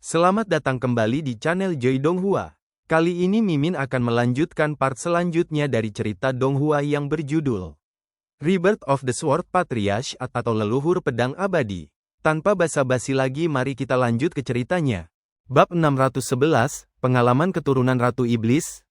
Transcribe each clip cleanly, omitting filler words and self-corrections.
Selamat datang kembali di channel Joy Donghua. Kali ini Mimin akan melanjutkan part selanjutnya dari cerita Donghua yang berjudul Rebirth of the Sword Patriarch atau Leluhur Pedang Abadi. Tanpa basa-basi lagi, mari kita lanjut ke ceritanya. Bab 611, Pengalaman Keturunan Ratu Iblis.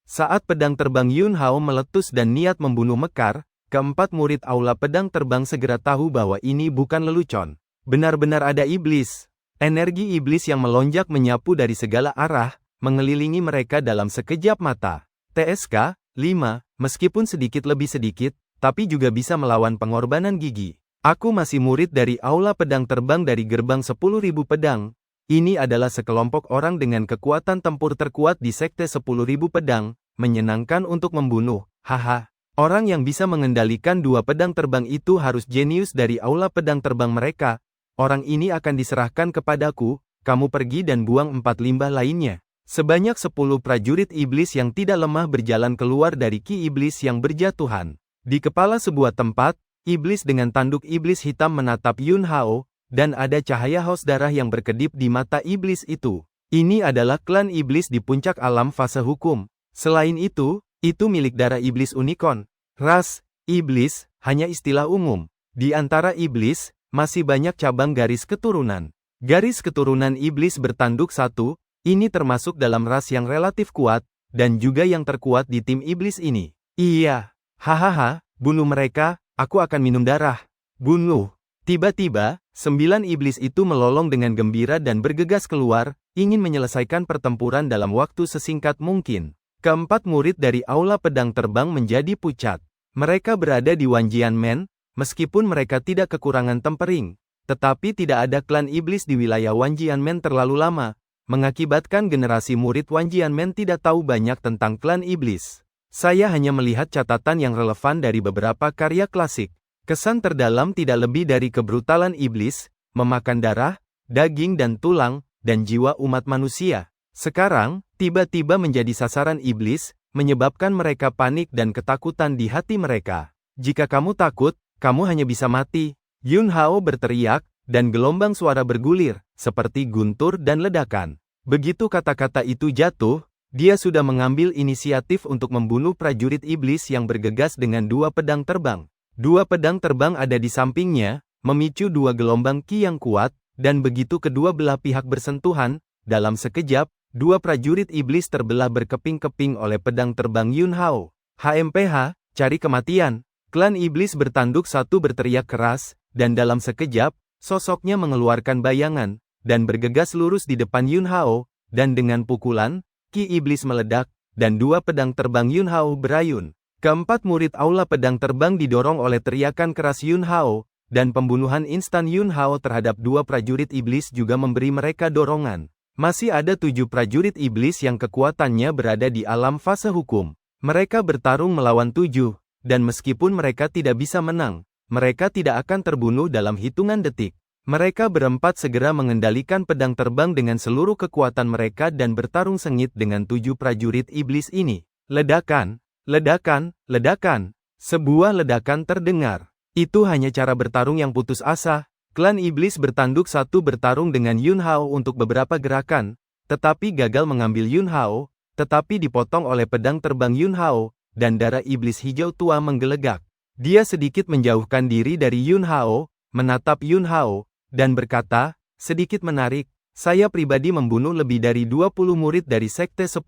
Saat pedang terbang Yun Hao meletus dan niat membunuh Mekar, keempat murid Aula Pedang Terbang segera tahu bahwa ini bukan lelucon. Benar-benar ada iblis. Energi iblis yang melonjak menyapu dari segala arah, mengelilingi mereka dalam sekejap mata. TSK 5, meskipun sedikit lebih sedikit, tapi juga bisa melawan pengorbanan gigi. Aku masih murid dari Aula Pedang Terbang dari gerbang 10.000 pedang. Ini adalah sekelompok orang dengan kekuatan tempur terkuat di sekte 10.000 pedang, menyenangkan untuk membunuh, haha. Orang yang bisa mengendalikan dua pedang terbang itu harus jenius dari Aula Pedang Terbang mereka. Orang ini akan diserahkan kepadaku, kamu pergi dan buang 4 limbah lainnya. Sebanyak 10 prajurit iblis yang tidak lemah berjalan keluar dari ki iblis yang berjatuhan. Di kepala sebuah tempat, iblis dengan tanduk iblis hitam menatap Yun Hao, dan ada cahaya haus darah yang berkedip di mata iblis itu. Ini adalah klan iblis di puncak alam fase hukum. Selain itu milik darah iblis unicorn. Ras, iblis, hanya istilah umum. Di antara iblis, masih banyak cabang garis keturunan. Garis keturunan iblis bertanduk satu, ini termasuk dalam ras yang relatif kuat, dan juga yang terkuat di tim iblis ini. Iya, hahaha, bunuh mereka, aku akan minum darah. Bunuh. Tiba-tiba, 9 iblis itu melolong dengan gembira dan bergegas keluar, ingin menyelesaikan pertempuran dalam waktu sesingkat mungkin. Keempat murid dari Aula Pedang Terbang menjadi pucat. Mereka berada di Wanjianmen. Meskipun mereka tidak kekurangan tempering, tetapi tidak ada klan iblis di wilayah Wanjianmen terlalu lama, mengakibatkan generasi murid Wanjianmen tidak tahu banyak tentang klan iblis. Saya hanya melihat catatan yang relevan dari beberapa karya klasik. Kesan terdalam tidak lebih dari kebrutalan iblis, memakan darah, daging dan tulang, dan jiwa umat manusia. Sekarang, tiba-tiba menjadi sasaran iblis, menyebabkan mereka panik dan ketakutan di hati mereka. Jika kamu takut, kamu hanya bisa mati. Yun Hao berteriak, dan gelombang suara bergulir, seperti guntur dan ledakan. Begitu kata-kata itu jatuh, dia sudah mengambil inisiatif untuk membunuh prajurit iblis yang bergegas dengan dua pedang terbang. Dua pedang terbang ada di sampingnya, memicu dua gelombang ki yang kuat, dan begitu kedua belah pihak bersentuhan, dalam sekejap, dua prajurit iblis terbelah berkeping-keping oleh pedang terbang Yun Hao. HMPH, cari kematian. Klan iblis bertanduk satu berteriak keras, dan dalam sekejap, sosoknya mengeluarkan bayangan, dan bergegas lurus di depan Yun Hao, dan dengan pukulan, ki iblis meledak, dan dua pedang terbang Yun Hao berayun. Keempat murid Aula Pedang Terbang didorong oleh teriakan keras Yun Hao, dan pembunuhan instan Yun Hao terhadap dua prajurit iblis juga memberi mereka dorongan. Masih ada 7 prajurit iblis yang kekuatannya berada di alam fase hukum. Mereka bertarung melawan 7. Dan meskipun mereka tidak bisa menang, mereka tidak akan terbunuh dalam hitungan detik. Mereka berempat segera mengendalikan pedang terbang dengan seluruh kekuatan mereka dan bertarung sengit dengan 7 prajurit iblis ini. Ledakan, ledakan, ledakan. Sebuah ledakan terdengar. Itu hanya cara bertarung yang putus asa. Klan iblis bertanduk satu bertarung dengan Yun Hao untuk beberapa gerakan, tetapi gagal mengambil Yun Hao, tetapi dipotong oleh pedang terbang Yun Hao. Dan darah iblis hijau tua menggelegak. Dia sedikit menjauhkan diri dari Yun Hao, menatap Yun Hao, dan berkata, sedikit menarik, saya pribadi membunuh lebih dari 20 murid dari sekte 10.000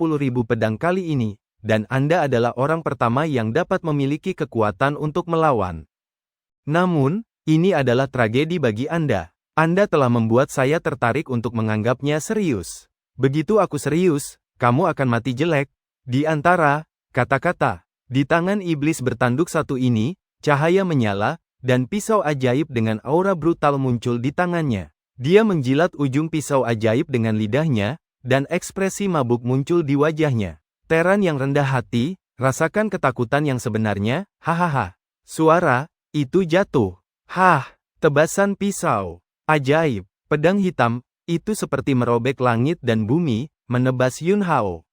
pedang kali ini, dan Anda adalah orang pertama yang dapat memiliki kekuatan untuk melawan. Namun, ini adalah tragedi bagi Anda. Anda telah membuat saya tertarik untuk menganggapnya serius. Begitu aku serius, kamu akan mati jelek. Di antara kata-kata, di tangan iblis bertanduk satu ini, cahaya menyala, dan pisau ajaib dengan aura brutal muncul di tangannya. Dia menjilat ujung pisau ajaib dengan lidahnya, dan ekspresi mabuk muncul di wajahnya. Teran yang rendah hati, rasakan ketakutan yang sebenarnya, hahaha. Suara itu jatuh. Hah, tebasan pisau ajaib, pedang hitam, itu seperti merobek langit dan bumi, menebas Yun Hao.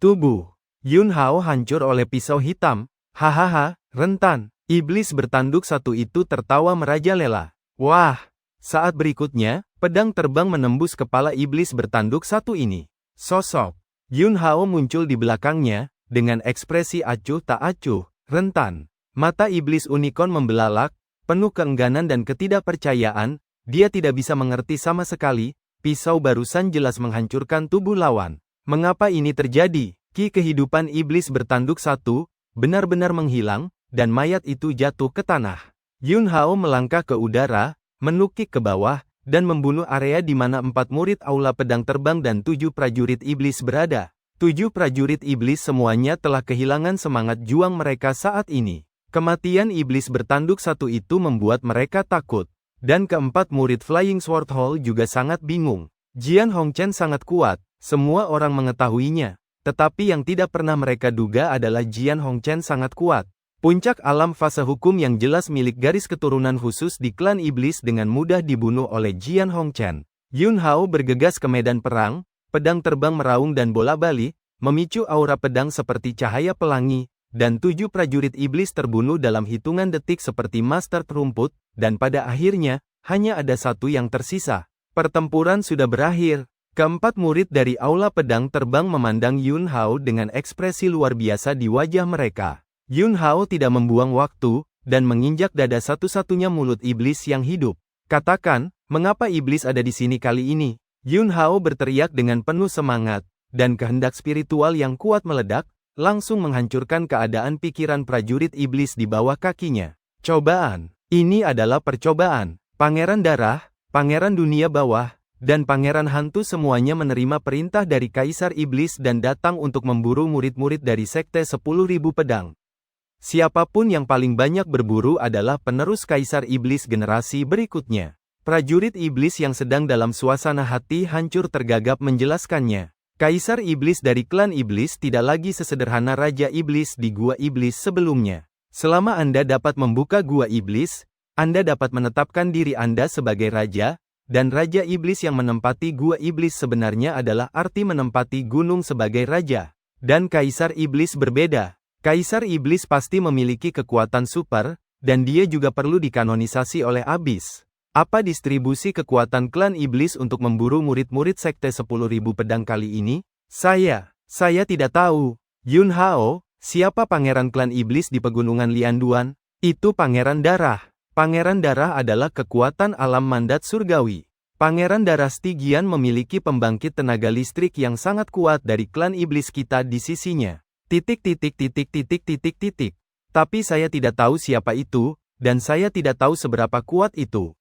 Tubuh Yun Hao hancur oleh pisau hitam. Hahaha, rentan. Iblis bertanduk satu itu tertawa merajalela. Wah, Saat berikutnya, pedang terbang menembus kepala iblis bertanduk satu ini. Sosok Yun Hao muncul di belakangnya, dengan ekspresi acuh tak acuh, rentan. Mata iblis unicorn membelalak, penuh keengganan dan ketidakpercayaan. Dia tidak bisa mengerti sama sekali, pisau barusan jelas menghancurkan tubuh lawan. Mengapa ini terjadi? Ki kehidupan iblis bertanduk satu, benar-benar menghilang, dan mayat itu jatuh ke tanah. Yun Hao melangkah ke udara, menukik ke bawah, dan membunuh area di mana 4 murid aula pedang terbang dan 7 prajurit iblis berada. 7 prajurit iblis semuanya telah kehilangan semangat juang mereka saat ini. Kematian iblis bertanduk satu itu membuat mereka takut. Dan keempat murid Flying Sword Hall juga sangat bingung. Jian Hongchen sangat kuat, semua orang mengetahuinya. Tetapi yang tidak pernah mereka duga adalah Jian Hongchen sangat kuat. Puncak alam fase hukum yang jelas milik garis keturunan khusus di klan iblis dengan mudah dibunuh oleh Jian Hongchen. Yun Hao bergegas ke medan perang, pedang terbang meraung dan bola-balik, memicu aura pedang seperti cahaya pelangi, dan 7 prajurit iblis terbunuh dalam hitungan detik seperti master rumput, dan pada akhirnya, hanya ada satu yang tersisa. Pertempuran sudah berakhir. Keempat murid dari aula pedang terbang memandang Yun Hao dengan ekspresi luar biasa di wajah mereka. Yun Hao tidak membuang waktu, dan menginjak dada satu-satunya mulut iblis yang hidup. Katakan, mengapa iblis ada di sini kali ini? Yun Hao berteriak dengan penuh semangat, dan kehendak spiritual yang kuat meledak, langsung menghancurkan keadaan pikiran prajurit iblis di bawah kakinya. Cobaan. Ini adalah percobaan. Pangeran darah, pangeran dunia bawah, dan pangeran hantu semuanya menerima perintah dari Kaisar Iblis dan datang untuk memburu murid-murid dari Sekte 10.000 Pedang. Siapapun yang paling banyak berburu adalah penerus Kaisar Iblis generasi berikutnya. Prajurit Iblis yang sedang dalam suasana hati hancur tergagap menjelaskannya. Kaisar Iblis dari klan Iblis tidak lagi sesederhana Raja Iblis di Gua Iblis sebelumnya. Selama Anda dapat membuka Gua Iblis, Anda dapat menetapkan diri Anda sebagai Raja, dan Raja Iblis yang menempati Gua Iblis sebenarnya adalah arti menempati gunung sebagai Raja. Dan Kaisar Iblis berbeda. Kaisar Iblis pasti memiliki kekuatan super, dan dia juga perlu dikanonisasi oleh Abyss. Apa distribusi kekuatan klan Iblis untuk memburu murid-murid Sekte 10.000 Pedang kali ini? Saya tidak tahu. Yun Hao, siapa pangeran klan Iblis di pegunungan Lianduan? Itu Pangeran Darah. Pangeran Darah adalah kekuatan alam mandat surgawi. Pangeran Darah Stygian memiliki pembangkit tenaga listrik yang sangat kuat dari klan Iblis kita di sisinya. Tapi saya tidak tahu siapa itu, dan saya tidak tahu seberapa kuat itu.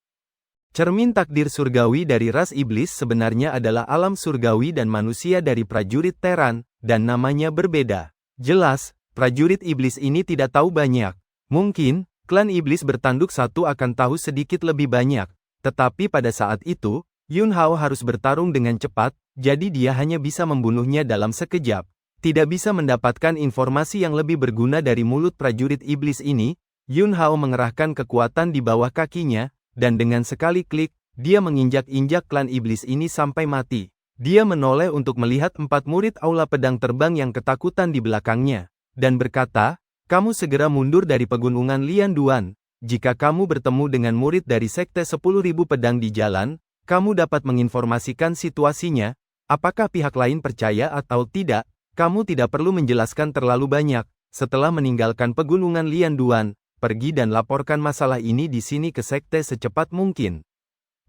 Cermin takdir surgawi dari ras iblis sebenarnya adalah alam surgawi dan manusia dari prajurit Teran, dan namanya berbeda. Jelas, prajurit iblis ini tidak tahu banyak. Mungkin, klan iblis bertanduk satu akan tahu sedikit lebih banyak. Tetapi pada saat itu, Yun Hao harus bertarung dengan cepat, jadi dia hanya bisa membunuhnya dalam sekejap. Tidak bisa mendapatkan informasi yang lebih berguna dari mulut prajurit iblis ini, Yun Hao mengerahkan kekuatan di bawah kakinya, dan dengan sekali klik, dia menginjak-injak klan iblis ini sampai mati. Dia menoleh untuk melihat 4 murid aula pedang terbang yang ketakutan di belakangnya, dan berkata, "Kamu segera mundur dari pegunungan Lianduan. Jika kamu bertemu dengan murid dari Sekte 10.000 Pedang di jalan, kamu dapat menginformasikan situasinya, apakah pihak lain percaya atau tidak. Kamu tidak perlu menjelaskan terlalu banyak. Setelah meninggalkan pegunungan Lianduan, pergi dan laporkan masalah ini di sini ke sekte secepat mungkin."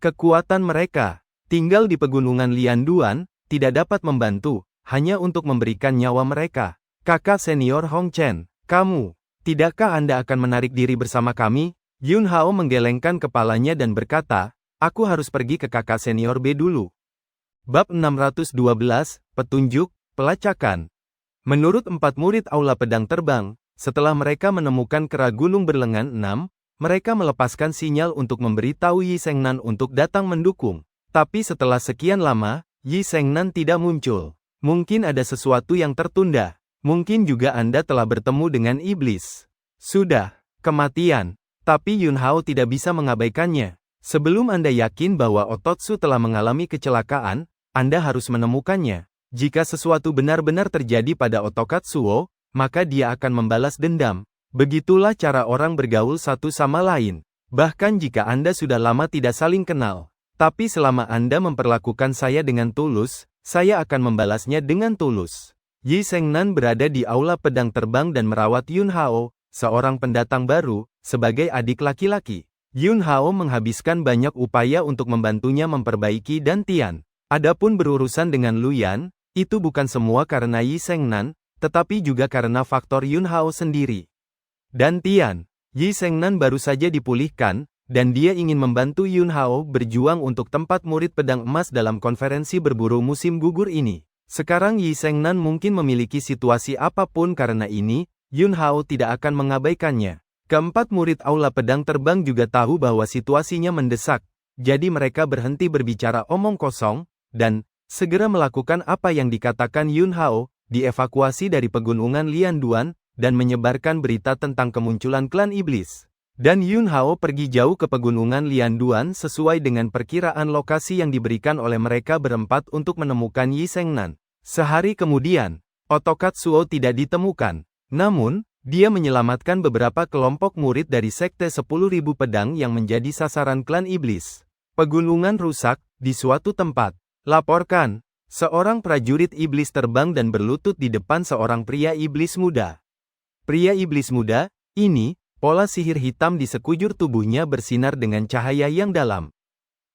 Kekuatan mereka, tinggal di pegunungan Lianduan, tidak dapat membantu, hanya untuk memberikan nyawa mereka. Kakak senior Hongchen, tidakkah Anda akan menarik diri bersama kami? Yun Hao menggelengkan kepalanya dan berkata, "Aku harus pergi ke kakak senior B dulu." Bab 612, Petunjuk, Pelacakan. Menurut 4 murid aula pedang terbang, setelah mereka menemukan kera gunung berlengan 6, mereka melepaskan sinyal untuk memberitahu Yi Sengnan untuk datang mendukung. Tapi setelah sekian lama, Yi Sengnan tidak muncul. Mungkin ada sesuatu yang tertunda. Mungkin juga Anda telah bertemu dengan iblis. Sudah, kematian. Tapi Yun Hao tidak bisa mengabaikannya. Sebelum Anda yakin bahwa Ototsu telah mengalami kecelakaan, Anda harus menemukannya. Jika sesuatu benar-benar terjadi pada Otokatsuo, maka dia akan membalas dendam. Begitulah cara orang bergaul satu sama lain. Bahkan jika Anda sudah lama tidak saling kenal. Tapi selama Anda memperlakukan saya dengan tulus, saya akan membalasnya dengan tulus. Yi Sengnan berada di aula pedang terbang dan merawat Yun Hao, seorang pendatang baru, sebagai adik laki-laki. Yun Hao menghabiskan banyak upaya untuk membantunya memperbaiki dan Tian. Adapun berurusan dengan Luyan, itu bukan semua karena Yi Sengnan, tetapi juga karena faktor Yun Hao sendiri. Dan Tian, Yi Sengnan baru saja dipulihkan, dan dia ingin membantu Yun Hao berjuang untuk tempat murid pedang emas dalam konferensi berburu musim gugur ini. Sekarang Yi Sengnan mungkin memiliki situasi apapun karena ini, Yun Hao tidak akan mengabaikannya. Keempat murid aula pedang terbang juga tahu bahwa situasinya mendesak, jadi mereka berhenti berbicara omong kosong, dan segera melakukan apa yang dikatakan Yun Hao, dievakuasi dari pegunungan Lianduan, dan menyebarkan berita tentang kemunculan klan iblis. Dan Yun Hao pergi jauh ke pegunungan Lianduan sesuai dengan perkiraan lokasi yang diberikan oleh mereka berempat untuk menemukan Yi Sengnan. Sehari kemudian, Otokatsuo tidak ditemukan. Namun, dia menyelamatkan beberapa kelompok murid dari Sekte 10.000 Pedang yang menjadi sasaran klan iblis. Pegunungan rusak, di suatu tempat. Laporkan, seorang prajurit iblis terbang dan berlutut di depan seorang pria iblis muda. Pria iblis muda, ini, pola sihir hitam di sekujur tubuhnya bersinar dengan cahaya yang dalam.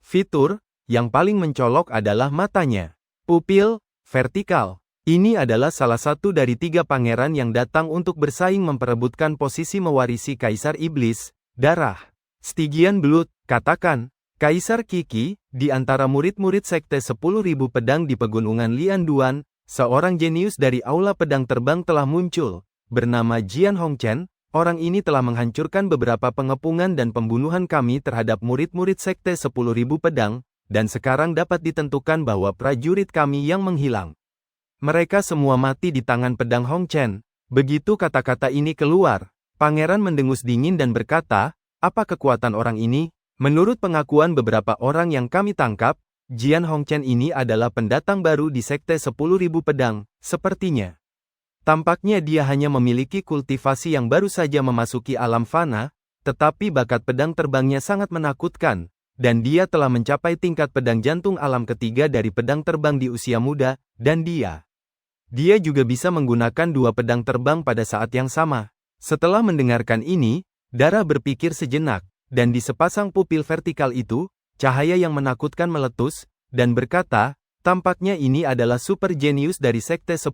Fitur, yang paling mencolok adalah matanya. Pupil, vertikal. Ini adalah salah satu dari 3 pangeran yang datang untuk bersaing memperebutkan posisi mewarisi Kaisar Iblis, Darah. Stygian Blood, katakan, Kaisar Qixi, di antara murid-murid Sekte 10.000 Pedang di pegunungan Lianduan, seorang jenius dari aula pedang terbang telah muncul, bernama Jian Hongchen. Orang ini telah menghancurkan beberapa pengepungan dan pembunuhan kami terhadap murid-murid Sekte 10.000 Pedang, dan sekarang dapat ditentukan bahwa prajurit kami yang menghilang. Mereka semua mati di tangan pedang Hongchen. Begitu kata-kata ini keluar, pangeran mendengus dingin dan berkata, apa kekuatan orang ini? Menurut pengakuan beberapa orang yang kami tangkap, Jian Hongchen ini adalah pendatang baru di Sekte 10.000 Pedang, sepertinya. Tampaknya dia hanya memiliki kultivasi yang baru saja memasuki alam fana, tetapi bakat pedang terbangnya sangat menakutkan, dan dia telah mencapai tingkat pedang jantung alam ketiga dari pedang terbang di usia muda, dan dia juga bisa menggunakan 2 pedang terbang pada saat yang sama. Setelah mendengarkan ini, Darah berpikir sejenak, dan di sepasang pupil vertikal itu, cahaya yang menakutkan meletus, dan berkata, tampaknya ini adalah super jenius dari Sekte 10.000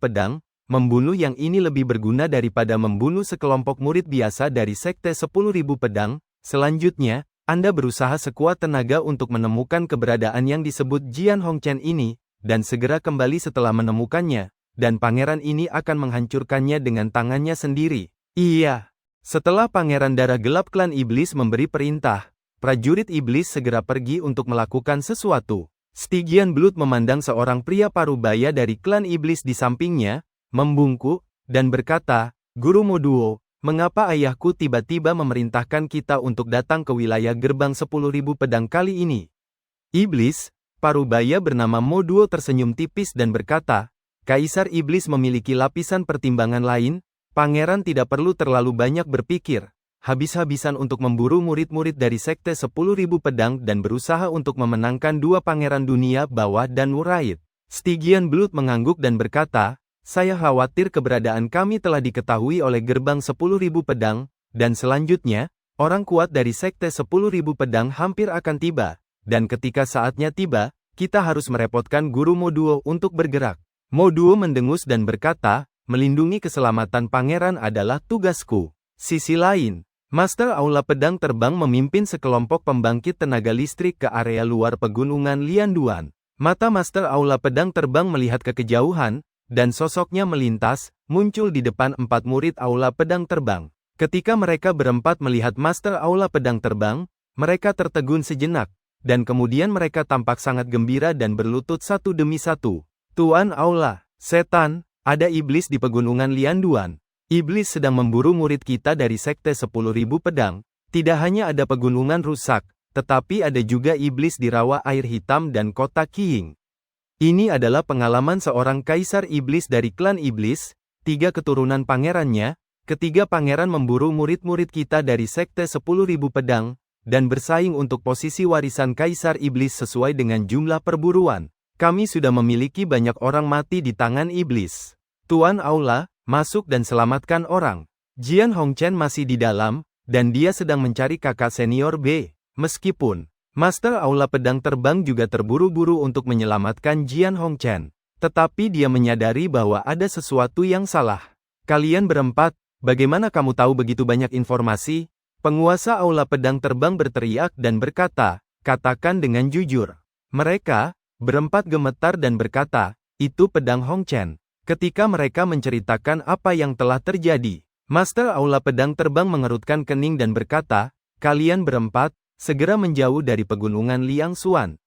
Pedang. Membunuh yang ini lebih berguna daripada membunuh sekelompok murid biasa dari Sekte 10.000 Pedang. Selanjutnya, Anda berusaha sekuat tenaga untuk menemukan keberadaan yang disebut Jian Hongchen ini, dan segera kembali setelah menemukannya, dan pangeran ini akan menghancurkannya dengan tangannya sendiri. Iya. Setelah Pangeran Darah Gelap Klan Iblis memberi perintah, prajurit iblis segera pergi untuk melakukan sesuatu. Stygian Blood memandang seorang pria parubaya dari klan iblis di sampingnya, membungkuk, dan berkata, Guru Moduo, mengapa ayahku tiba-tiba memerintahkan kita untuk datang ke wilayah gerbang 10.000 pedang kali ini? Iblis, parubaya bernama Moduo tersenyum tipis dan berkata, Kaisar Iblis memiliki lapisan pertimbangan lain, Pangeran tidak perlu terlalu banyak berpikir, habis-habisan untuk memburu murid-murid dari Sekte 10.000 pedang dan berusaha untuk memenangkan 2 pangeran dunia bawah dan Wraith. Stygian Blood mengangguk dan berkata, saya khawatir keberadaan kami telah diketahui oleh gerbang 10.000 pedang, dan selanjutnya, orang kuat dari Sekte 10.000 pedang hampir akan tiba, dan ketika saatnya tiba, kita harus merepotkan Guru Moduo untuk bergerak. Moduo mendengus dan berkata, melindungi keselamatan pangeran adalah tugasku. Sisi lain, Master Aula Pedang Terbang memimpin sekelompok pembangkit tenaga listrik ke area luar pegunungan Lianduan. Mata Master Aula Pedang Terbang melihat ke kejauhan, dan sosoknya melintas, muncul di depan 4 murid Aula Pedang Terbang. Ketika mereka berempat melihat Master Aula Pedang Terbang, mereka tertegun sejenak, dan kemudian mereka tampak sangat gembira dan berlutut satu demi satu. Tuan Aula, setan, ada iblis di pegunungan Lianduan. Iblis sedang memburu murid kita dari Sekte 10.000 pedang. Tidak hanya ada pegunungan rusak, tetapi ada juga iblis di rawa air hitam dan kota Qiying. Ini adalah pengalaman seorang kaisar iblis dari klan iblis, 3 keturunan pangerannya, ketiga pangeran memburu murid-murid kita dari Sekte 10.000 Pedang, dan bersaing untuk posisi warisan Kaisar Iblis sesuai dengan jumlah perburuan. Kami sudah memiliki banyak orang mati di tangan iblis. Tuan Aula, masuk dan selamatkan orang. Jian Hongchen masih di dalam, dan dia sedang mencari kakak senior B. Meskipun Master Aula Pedang Terbang juga terburu-buru untuk menyelamatkan Jian Hongchen, tetapi dia menyadari bahwa ada sesuatu yang salah. Kalian berempat, bagaimana kamu tahu begitu banyak informasi? Penguasa Aula Pedang Terbang berteriak dan berkata, katakan dengan jujur. Mereka berempat gemetar dan berkata, itu pedang Hongchen. Ketika mereka menceritakan apa yang telah terjadi, Master Aula Pedang Terbang mengerutkan kening dan berkata, kalian berempat, segera menjauh dari pegunungan Liangsuan.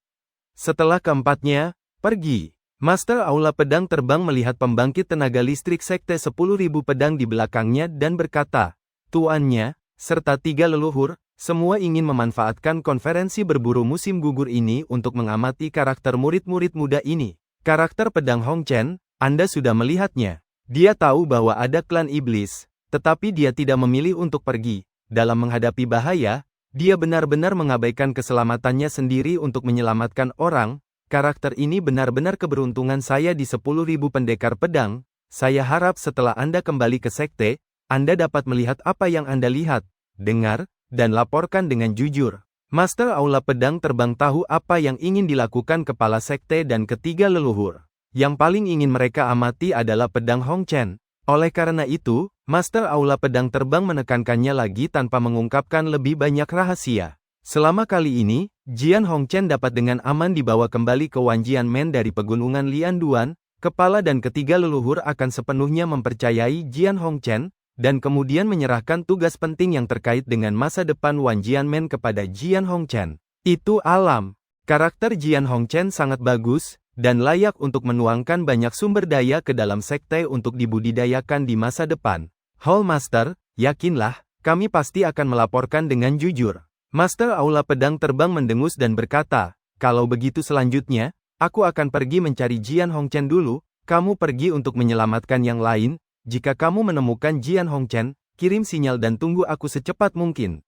Setelah keempatnya pergi, Master Aula Pedang Terbang melihat pembangkit tenaga listrik Sekte 10.000 Pedang di belakangnya dan berkata, tuannya, serta tiga leluhur, semua ingin memanfaatkan konferensi berburu musim gugur ini untuk mengamati karakter murid-murid muda ini. Karakter pedang Hongchen, Anda sudah melihatnya. Dia tahu bahwa ada klan iblis, tetapi dia tidak memilih untuk pergi. Dalam menghadapi bahaya, dia benar-benar mengabaikan keselamatannya sendiri untuk menyelamatkan orang. Karakter ini benar-benar keberuntungan saya di 10.000 pendekar pedang. Saya harap setelah Anda kembali ke sekte, Anda dapat melihat apa yang Anda lihat, dengar, dan laporkan dengan jujur. Master Aula Pedang Terbang tahu apa yang ingin dilakukan kepala sekte dan ketiga leluhur. Yang paling ingin mereka amati adalah pedang Hongchen. Oleh karena itu, Master Aula Pedang Terbang menekankannya lagi tanpa mengungkapkan lebih banyak rahasia. Selama kali ini, Jian Hongchen dapat dengan aman dibawa kembali ke Wanjianmen dari pegunungan Lianduan. Kepala dan ketiga leluhur akan sepenuhnya mempercayai Jian Hongchen, dan kemudian menyerahkan tugas penting yang terkait dengan masa depan Wanjianmen kepada Jian Hongchen. Itu alam. Karakter Jian Hongchen sangat bagus, dan layak untuk menuangkan banyak sumber daya ke dalam sekte untuk dibudidayakan di masa depan. Hall Master, yakinlah, kami pasti akan melaporkan dengan jujur. Master Aula Pedang Terbang mendengus dan berkata, kalau begitu selanjutnya, aku akan pergi mencari Jian Hongchen dulu, kamu pergi untuk menyelamatkan yang lain. Jika kamu menemukan Jian Hongchen, kirim sinyal dan tunggu aku secepat mungkin.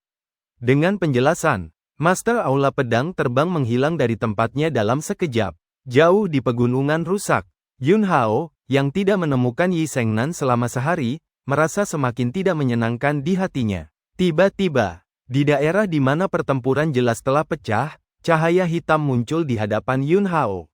Dengan penjelasan, Master Aula Pedang Terbang menghilang dari tempatnya dalam sekejap. Jauh di pegunungan rusak, Yun Hao, yang tidak menemukan Yi Shengnan selama sehari, merasa semakin tidak menyenangkan di hatinya. Tiba-tiba, di daerah di mana pertempuran jelas telah pecah, cahaya hitam muncul di hadapan Yun Hao.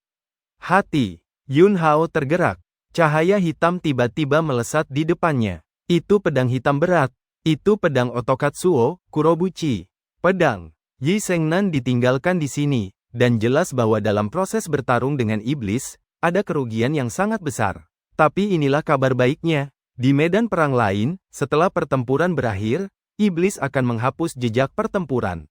Hati Yun Hao tergerak. Cahaya hitam tiba-tiba melesat di depannya. Itu pedang hitam berat. Itu pedang Otokatsuo, Kurobuchi. Pedang Yi Shengnan ditinggalkan di sini, dan jelas bahwa dalam proses bertarung dengan iblis, ada kerugian yang sangat besar. Tapi inilah kabar baiknya. Di medan perang lain, setelah pertempuran berakhir, iblis akan menghapus jejak pertempuran.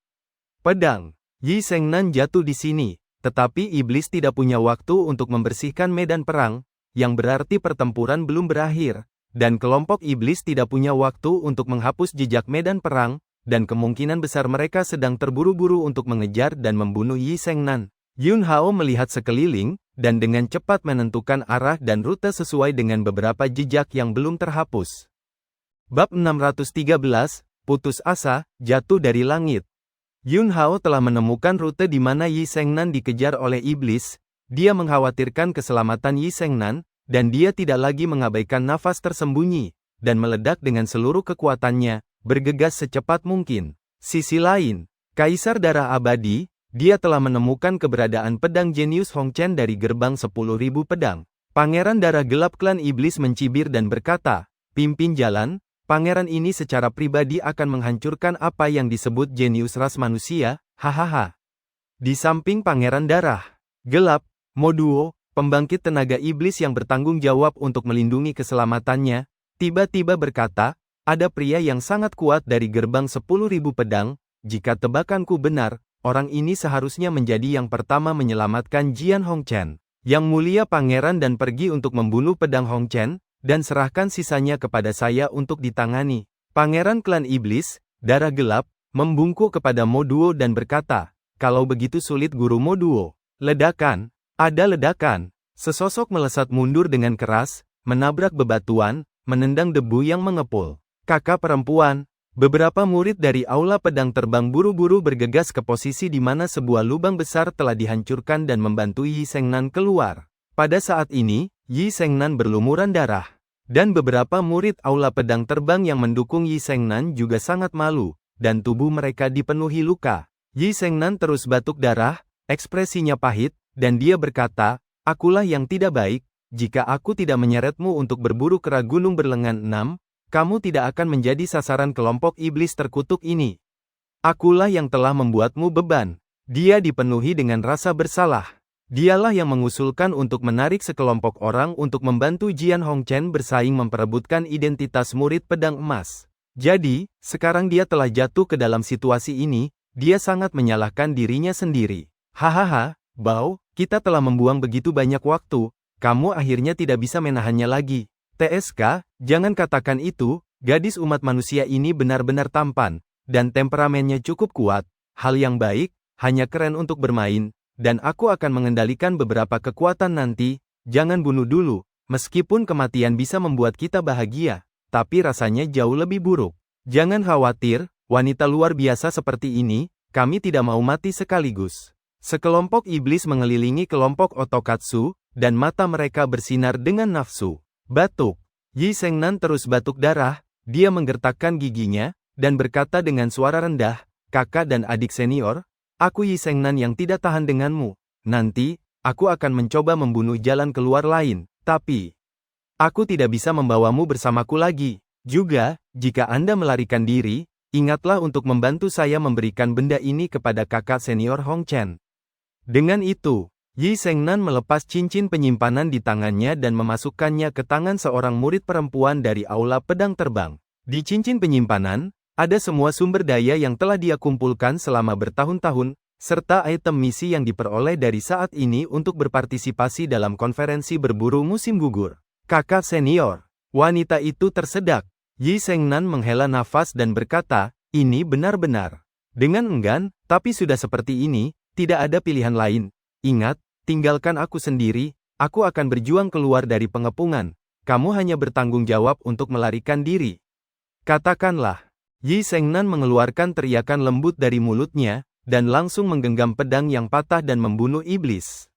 Pedang Yi Shengnan jatuh di sini, tetapi iblis tidak punya waktu untuk membersihkan medan perang, yang berarti pertempuran belum berakhir, dan kelompok iblis tidak punya waktu untuk menghapus jejak medan perang, dan kemungkinan besar mereka sedang terburu-buru untuk mengejar dan membunuh Yi Shengnan. Yun Hao melihat sekeliling, dan dengan cepat menentukan arah dan rute sesuai dengan beberapa jejak yang belum terhapus. Bab 613, Putus Asa, Jatuh dari Langit. Yun Hao telah menemukan rute di mana Yi Shengnan dikejar oleh iblis. Dia mengkhawatirkan keselamatan Yi Shengnan, dan dia tidak lagi mengabaikan nafas tersembunyi, dan meledak dengan seluruh kekuatannya, bergegas secepat mungkin. Sisi lain, Kaisar Darah Abadi, dia telah menemukan keberadaan pedang jenius Hongchen dari gerbang 10.000 pedang. Pangeran Darah Gelap Klan Iblis mencibir dan berkata, pimpin jalan, pangeran ini secara pribadi akan menghancurkan apa yang disebut jenius ras manusia, hahaha. Di samping Pangeran Darah Gelap, Moduo, pembangkit tenaga iblis yang bertanggung jawab untuk melindungi keselamatannya, tiba-tiba berkata, ada pria yang sangat kuat dari gerbang 10.000 pedang, jika tebakanku benar, orang ini seharusnya menjadi yang pertama menyelamatkan Jian Hongchen. Yang mulia pangeran dan pergi untuk membunuh pedang Hongchen, dan serahkan sisanya kepada saya untuk ditangani. Pangeran klan iblis, Darah Gelap, membungkuk kepada Moduo dan berkata, kalau begitu sulit guru Moduo. Ledakan. Ada ledakan. Sesosok melesat mundur dengan keras, menabrak bebatuan, menendang debu yang mengepul. Kakak perempuan, beberapa murid dari aula pedang terbang buru-buru bergegas ke posisi di mana sebuah lubang besar telah dihancurkan dan membantu Yi Shengnan keluar. Pada saat ini, Yi Shengnan berlumuran darah. Dan beberapa murid aula pedang terbang yang mendukung Yi Shengnan juga sangat malu, dan tubuh mereka dipenuhi luka. Yi Shengnan terus batuk darah, ekspresinya pahit, dan dia berkata, "Akulah yang tidak baik, jika aku tidak menyeretmu untuk berburu kera gunung berlengan 6, kamu tidak akan menjadi sasaran kelompok iblis terkutuk ini. Akulah yang telah membuatmu beban." Dia dipenuhi dengan rasa bersalah. Dialah yang mengusulkan untuk menarik sekelompok orang untuk membantu Jian Hongchen bersaing memperebutkan identitas murid pedang emas. Jadi, sekarang dia telah jatuh ke dalam situasi ini, dia sangat menyalahkan dirinya sendiri. Hahaha, Bao, kita telah membuang begitu banyak waktu, kamu akhirnya tidak bisa menahannya lagi. TSK, jangan katakan itu, gadis umat manusia ini benar-benar tampan, dan temperamennya cukup kuat, hal yang baik, hanya keren untuk bermain, dan aku akan mengendalikan beberapa kekuatan nanti, jangan bunuh dulu, meskipun kematian bisa membuat kita bahagia, tapi rasanya jauh lebih buruk. Jangan khawatir, wanita luar biasa seperti ini, kami tidak mau mati sekaligus. Sekelompok iblis mengelilingi kelompok Otokatsu, dan mata mereka bersinar dengan nafsu. Batuk. Yi Shengnan terus batuk darah, dia menggertakkan giginya, dan berkata dengan suara rendah, "Kakak dan adik senior, aku Yi Shengnan yang tidak tahan denganmu. Nanti, aku akan mencoba membunuh jalan keluar lain, tapi aku tidak bisa membawamu bersamaku lagi. Juga, jika Anda melarikan diri, ingatlah untuk membantu saya memberikan benda ini kepada kakak senior Hongchen." Dengan itu, Yi Shengnan melepas cincin penyimpanan di tangannya dan memasukkannya ke tangan seorang murid perempuan dari aula pedang terbang. Di cincin penyimpanan, ada semua sumber daya yang telah dia kumpulkan selama bertahun-tahun, serta item misi yang diperoleh dari saat ini untuk berpartisipasi dalam konferensi berburu musim gugur. Kakak senior, wanita itu tersedak. Yi Shengnan menghela nafas dan berkata, "Ini benar-benar." Dengan enggan, tapi sudah seperti ini, tidak ada pilihan lain. Ingat, tinggalkan aku sendiri, aku akan berjuang keluar dari pengepungan. Kamu hanya bertanggung jawab untuk melarikan diri. Katakanlah. Yi Shengnan mengeluarkan teriakan lembut dari mulutnya, dan langsung menggenggam pedang yang patah dan membunuh iblis.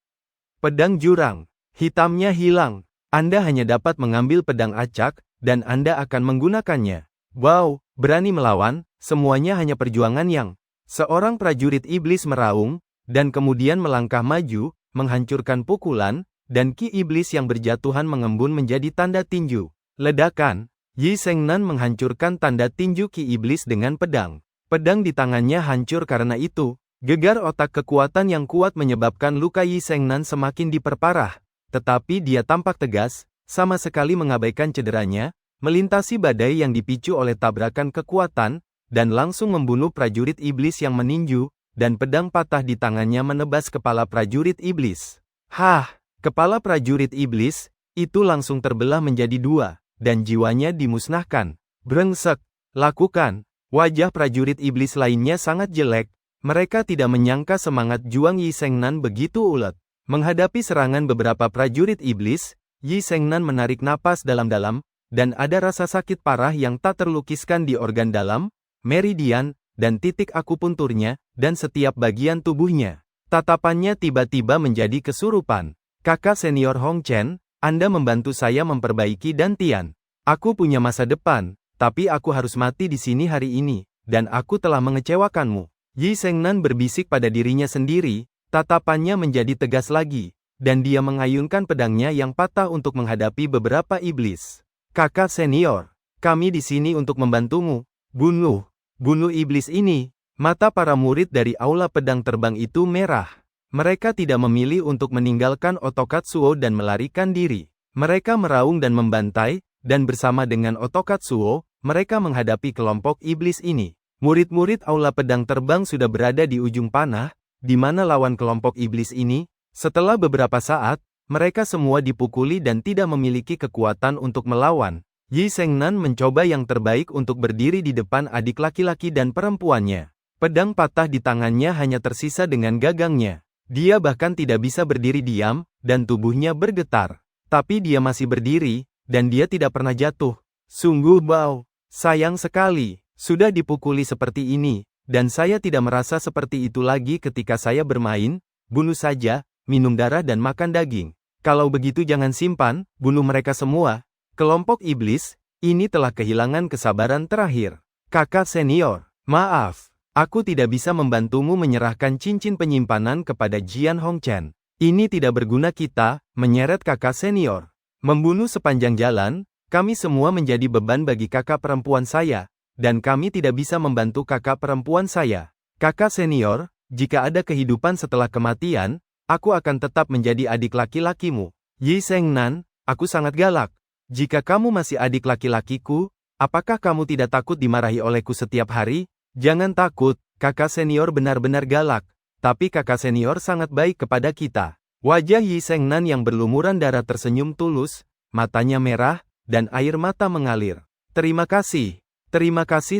Pedang jurang. Hitamnya hilang. Anda hanya dapat mengambil pedang acak, dan Anda akan menggunakannya. Wow, berani melawan, semuanya hanya perjuangan yang... Seorang prajurit iblis meraung, dan kemudian melangkah maju, menghancurkan pukulan, dan ki iblis yang berjatuhan mengembun menjadi tanda tinju. Ledakan. Yi Shengnan menghancurkan tanda tinju ki iblis dengan pedang. Pedang di tangannya hancur karena itu. Gegar otak kekuatan yang kuat menyebabkan luka Yi Shengnan semakin diperparah. Tetapi dia tampak tegas, sama sekali mengabaikan cederanya, melintasi badai yang dipicu oleh tabrakan kekuatan, dan langsung membunuh prajurit iblis yang meninju, dan pedang patah di tangannya menebas kepala prajurit iblis. Hah! Kepala prajurit iblis, itu langsung terbelah menjadi dua, dan jiwanya dimusnahkan. Brengsek! Lakukan! Wajah prajurit iblis lainnya sangat jelek, mereka tidak menyangka semangat juang Yi Shengnan begitu ulet. Menghadapi serangan beberapa prajurit iblis, Yi Shengnan menarik napas dalam-dalam, dan ada rasa sakit parah yang tak terlukiskan di organ dalam, meridian, dan titik akupunturnya, dan setiap bagian tubuhnya. Tatapannya tiba-tiba menjadi kesurupan. Kakak senior Hongchen, Anda membantu saya memperbaiki dantian. Aku punya masa depan, tapi aku harus mati di sini hari ini, dan aku telah mengecewakanmu. Yi Shengnan berbisik pada dirinya sendiri, tatapannya menjadi tegas lagi, dan dia mengayunkan pedangnya yang patah untuk menghadapi beberapa iblis. Kakak senior, kami di sini untuk membantumu. Bunuh! Bunuh iblis ini. Mata para murid dari aula pedang terbang itu merah. Mereka tidak memilih untuk meninggalkan Otokatsuo dan melarikan diri. Mereka meraung dan membantai, dan bersama dengan Otokatsuo, mereka menghadapi kelompok iblis ini. Murid-murid aula pedang terbang sudah berada di ujung panah, di mana lawan kelompok iblis ini. Setelah beberapa saat, mereka semua dipukuli dan tidak memiliki kekuatan untuk melawan. Yi Shengnan mencoba yang terbaik untuk berdiri di depan adik laki-laki dan perempuannya. Pedang patah di tangannya hanya tersisa dengan gagangnya. Dia bahkan tidak bisa berdiri diam, dan tubuhnya bergetar. Tapi dia masih berdiri, dan dia tidak pernah jatuh. Sungguh Bao! Sayang sekali, sudah dipukuli seperti ini, dan saya tidak merasa seperti itu lagi ketika saya bermain. Bunuh saja, minum darah dan makan daging. Kalau begitu jangan simpan, bunuh mereka semua. Kelompok iblis, ini telah kehilangan kesabaran terakhir. Kakak senior, maaf, aku tidak bisa membantumu menyerahkan cincin penyimpanan kepada Jian Hongchen. Ini tidak berguna kita, menyeret kakak senior. Membunuh sepanjang jalan, kami semua menjadi beban bagi kakak perempuan saya, dan kami tidak bisa membantu kakak perempuan saya. Kakak senior, jika ada kehidupan setelah kematian, aku akan tetap menjadi adik laki-lakimu. Yi Sengnan, aku sangat galak. Jika kamu masih adik laki-lakiku, apakah kamu tidak takut dimarahi olehku setiap hari? Jangan takut, kakak senior benar-benar galak, tapi kakak senior sangat baik kepada kita. Wajah Yi Sengnan yang berlumuran darah tersenyum tulus, matanya merah, dan air mata mengalir. Terima kasih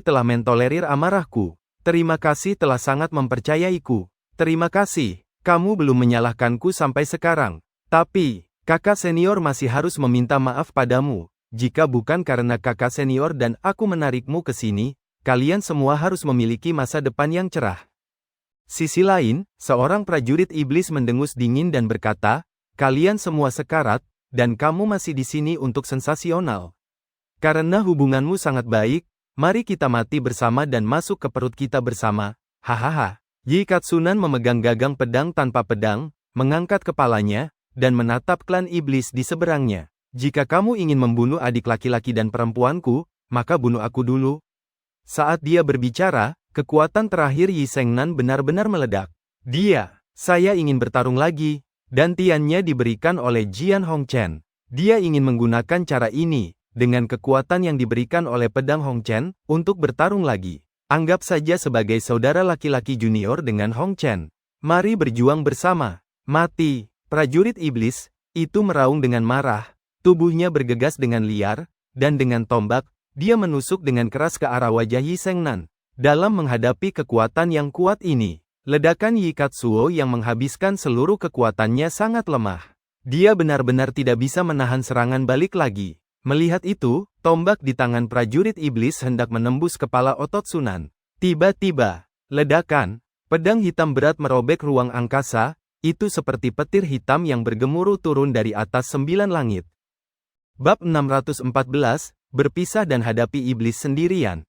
telah mentolerir amarahku. Terima kasih telah sangat mempercayaiku. Terima kasih. Kamu belum menyalahkanku sampai sekarang. Tapi, kakak senior masih harus meminta maaf padamu. Jika bukan karena kakak senior dan aku menarikmu ke sini, kalian semua harus memiliki masa depan yang cerah. Sisi lain, seorang prajurit iblis mendengus dingin dan berkata, kalian semua sekarat, dan kamu masih di sini untuk sensasional. Karena hubunganmu sangat baik, mari kita mati bersama dan masuk ke perut kita bersama. Hahaha. Yi Katsunan memegang gagang pedang tanpa pedang, mengangkat kepalanya, dan menatap klan iblis di seberangnya. Jika kamu ingin membunuh adik laki-laki dan perempuanku, maka bunuh aku dulu. Saat dia berbicara, kekuatan terakhir Yi Sengnan benar-benar meledak. Saya ingin bertarung lagi. Dantiannya diberikan oleh Jian Hongchen. Dia ingin menggunakan cara ini, dengan kekuatan yang diberikan oleh pedang Hongchen, untuk bertarung lagi. Anggap saja sebagai saudara laki-laki junior dengan Hongchen. Mari berjuang bersama. Mati. Prajurit iblis, itu meraung dengan marah. Tubuhnya bergegas dengan liar, dan dengan tombak, dia menusuk dengan keras ke arah wajah Yi Sengnan. Dalam menghadapi kekuatan yang kuat ini, ledakan Yi Katsuo yang menghabiskan seluruh kekuatannya sangat lemah. Dia benar-benar tidak bisa menahan serangan balik lagi. Melihat itu, tombak di tangan prajurit iblis hendak menembus kepala otot Sunan. Tiba-tiba, ledakan, pedang hitam berat merobek ruang angkasa, itu seperti petir hitam yang bergemuruh turun dari atas 9 langit. Bab 614, berpisah dan hadapi iblis sendirian.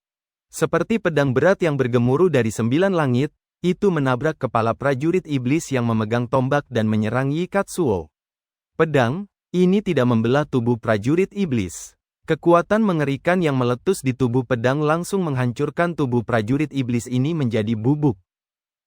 Seperti pedang berat yang bergemuruh dari 9 langit, itu menabrak kepala prajurit iblis yang memegang tombak dan menyerang Yi Katsuo. Pedang ini tidak membelah tubuh prajurit iblis. Kekuatan mengerikan yang meletus di tubuh pedang langsung menghancurkan tubuh prajurit iblis ini menjadi bubuk.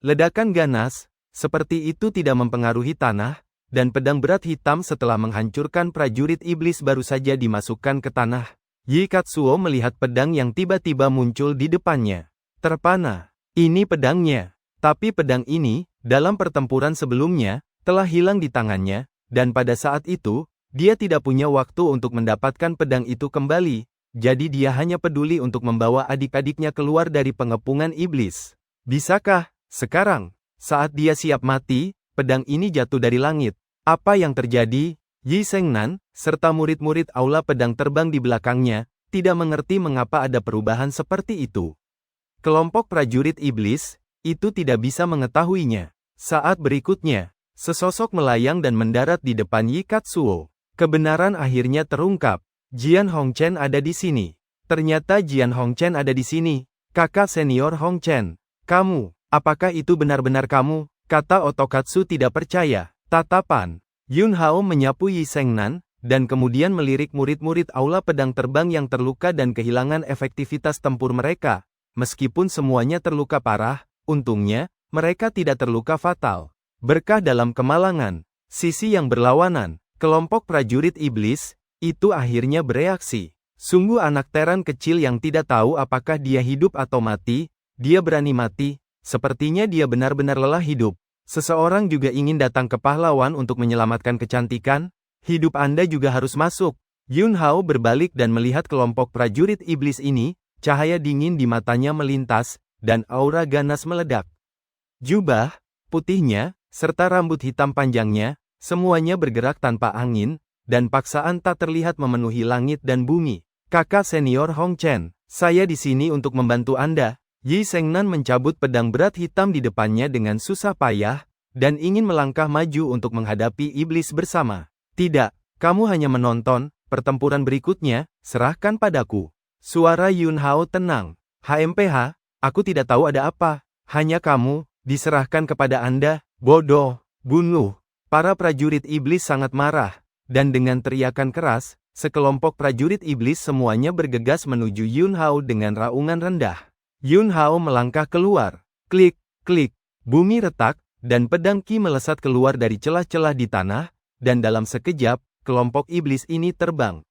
Ledakan ganas, seperti itu tidak mempengaruhi tanah, dan pedang berat hitam setelah menghancurkan prajurit iblis baru saja dimasukkan ke tanah. Yi Katsuo melihat pedang yang tiba-tiba muncul di depannya. Terpana, ini pedangnya. Tapi pedang ini, dalam pertempuran sebelumnya, telah hilang di tangannya, dan pada saat itu, dia tidak punya waktu untuk mendapatkan pedang itu kembali, jadi dia hanya peduli untuk membawa adik-adiknya keluar dari pengepungan iblis. Bisakah, sekarang, saat dia siap mati, pedang ini jatuh dari langit? Apa yang terjadi? Yi Sengnan, serta murid-murid aula pedang terbang di belakangnya, tidak mengerti mengapa ada perubahan seperti itu. Kelompok prajurit iblis, itu tidak bisa mengetahuinya. Saat berikutnya, sesosok melayang dan mendarat di depan Yi Katsuo. Kebenaran akhirnya terungkap. Jian Hongchen ada di sini. Ternyata Jian Hongchen ada di sini. Kakak senior Hongchen. Kamu, apakah itu benar-benar kamu? Kata Otokatsu tidak percaya. Tatapan. Yun Hao menyapu Yi Sengnan, dan kemudian melirik murid-murid aula pedang terbang yang terluka dan kehilangan efektivitas tempur mereka. Meskipun semuanya terluka parah, untungnya, mereka tidak terluka fatal. Berkah dalam kemalangan. Sisi yang berlawanan. Kelompok prajurit iblis, itu akhirnya bereaksi. Sungguh anak teran kecil yang tidak tahu apakah dia hidup atau mati, dia berani mati, sepertinya dia benar-benar lelah hidup. Seseorang juga ingin datang ke pahlawan untuk menyelamatkan kecantikan, hidup Anda juga harus masuk. Yun Hao berbalik dan melihat kelompok prajurit iblis ini, cahaya dingin di matanya melintas, dan aura ganas meledak. Jubah putihnya, serta rambut hitam panjangnya, semuanya bergerak tanpa angin, dan paksaan tak terlihat memenuhi langit dan bumi. Kakak senior Hongchen, Saya di sini untuk membantu Anda. Yi Sengnan mencabut pedang berat hitam di depannya dengan susah payah, dan ingin melangkah maju untuk menghadapi iblis bersama. Tidak, kamu hanya menonton, pertempuran berikutnya, serahkan padaku. Suara Yun Hao tenang. HMPH, aku tidak tahu ada apa. Hanya kamu, diserahkan kepada Anda, bodoh, bunuh. Para prajurit iblis sangat marah, dan dengan teriakan keras, sekelompok prajurit iblis semuanya bergegas menuju Yun Hao dengan raungan rendah. Yun Hao melangkah keluar. Klik, klik, bumi retak, dan pedang Qi melesat keluar dari celah-celah di tanah, dan dalam sekejap, kelompok iblis ini terbang.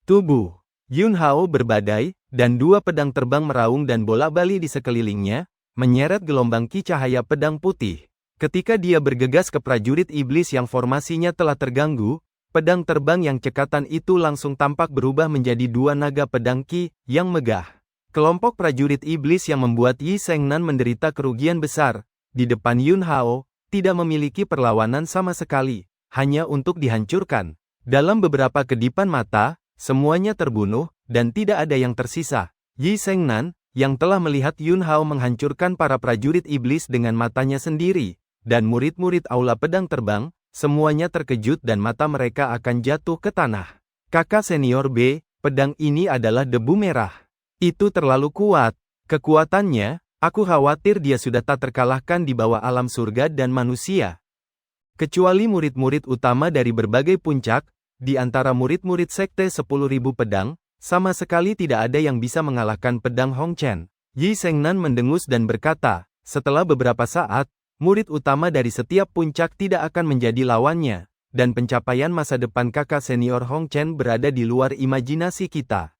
Tubuh Yun Hao berbadai, dan dua pedang terbang meraung dan bola-bali di sekelilingnya, menyeret gelombang Qi cahaya pedang putih. Ketika dia bergegas ke prajurit iblis yang formasinya telah terganggu, pedang terbang yang cekatan itu langsung tampak berubah menjadi dua naga pedang Qi yang megah. Kelompok prajurit iblis yang membuat Yi Sengnan menderita kerugian besar, di depan Yun Hao, tidak memiliki perlawanan sama sekali, hanya untuk dihancurkan. Dalam beberapa kedipan mata, semuanya terbunuh, dan tidak ada yang tersisa. Yi Sengnan, yang telah melihat Yun Hao menghancurkan para prajurit iblis dengan matanya sendiri, dan murid-murid aula pedang terbang, semuanya terkejut dan mata mereka akan jatuh ke tanah. Kakak senior B, pedang ini adalah debu merah. Itu terlalu kuat. Kekuatannya, aku khawatir dia sudah tak terkalahkan di bawah alam surga dan manusia. Kecuali murid-murid utama dari berbagai puncak, di antara murid-murid sekte 10.000 pedang, sama sekali tidak ada yang bisa mengalahkan pedang Hong Chen. Yi Sengnan mendengus dan berkata, setelah beberapa saat, murid utama dari setiap puncak tidak akan menjadi lawannya, dan pencapaian masa depan kakak senior Hong Chen berada di luar imajinasi kita.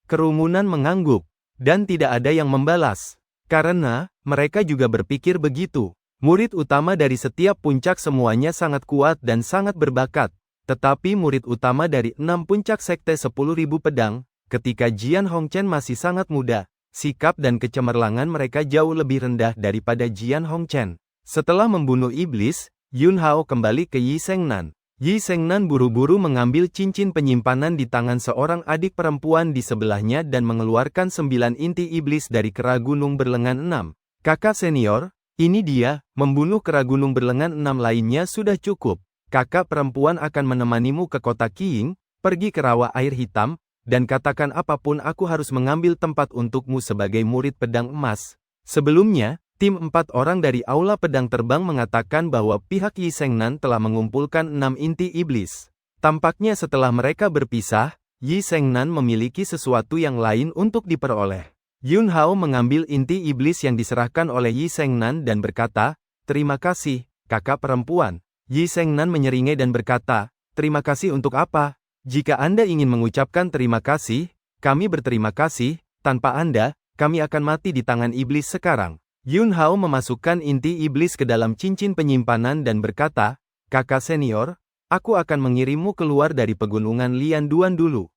Kerumunan mengangguk, dan tidak ada yang membalas. Karena, mereka juga berpikir begitu. Murid utama dari setiap puncak semuanya sangat kuat dan sangat berbakat, tetapi murid utama dari 6 puncak sekte 10.000 pedang, ketika Jian Hong Chen masih sangat muda, sikap dan kecemerlangan mereka jauh lebih rendah daripada Jian Hong Chen. Setelah membunuh iblis, Yun Hao kembali ke Yi Sengnan. Yi Sengnan buru-buru mengambil cincin penyimpanan di tangan seorang adik perempuan di sebelahnya dan mengeluarkan 9 inti iblis dari kera gunung berlengan 6. Kakak senior, ini dia, membunuh kera gunung berlengan 6 lainnya sudah cukup. Kakak perempuan akan menemanimu ke kota Qiying, pergi ke rawa air hitam, dan katakan apapun aku harus mengambil tempat untukmu sebagai murid pedang emas. Sebelumnya, tim 4 orang dari aula pedang terbang mengatakan bahwa pihak Yi Sengnan telah mengumpulkan 6 inti iblis. Tampaknya setelah mereka berpisah, Yi Sengnan memiliki sesuatu yang lain untuk diperoleh. Yun Hao mengambil inti iblis yang diserahkan oleh Yi Sengnan dan berkata, terima kasih, kakak perempuan. Yi Sengnan menyeringai dan berkata, terima kasih untuk apa? Jika Anda ingin mengucapkan terima kasih, kami berterima kasih, tanpa Anda, kami akan mati di tangan iblis sekarang. Yun Hao memasukkan inti iblis ke dalam cincin penyimpanan dan berkata, kakak senior, aku akan mengirimmu keluar dari pegunungan Lian Duan dulu.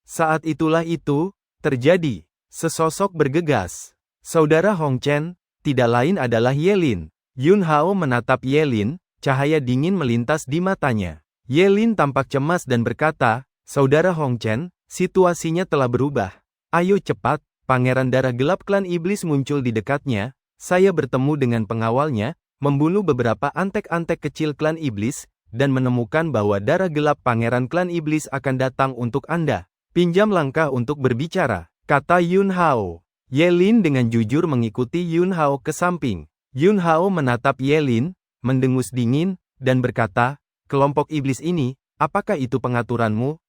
Saat itulah itu, terjadi. Sesosok bergegas. Saudara Hong Chen, tidak lain adalah Yelin. Yun Hao menatap Yelin, cahaya dingin melintas di matanya. Yelin tampak cemas dan berkata, saudara Hong Chen, situasinya telah berubah. Ayo cepat, pangeran darah gelap klan iblis muncul di dekatnya. Saya bertemu dengan pengawalnya, membunuh beberapa antek-antek kecil klan iblis, dan menemukan bahwa darah gelap pangeran klan iblis akan datang untuk Anda. Pinjam langkah untuk berbicara, kata Yun Hao. Yelin dengan jujur mengikuti Yun Hao ke samping. Yun Hao menatap Yelin, mendengus dingin, dan berkata, kelompok iblis ini, apakah itu pengaturanmu?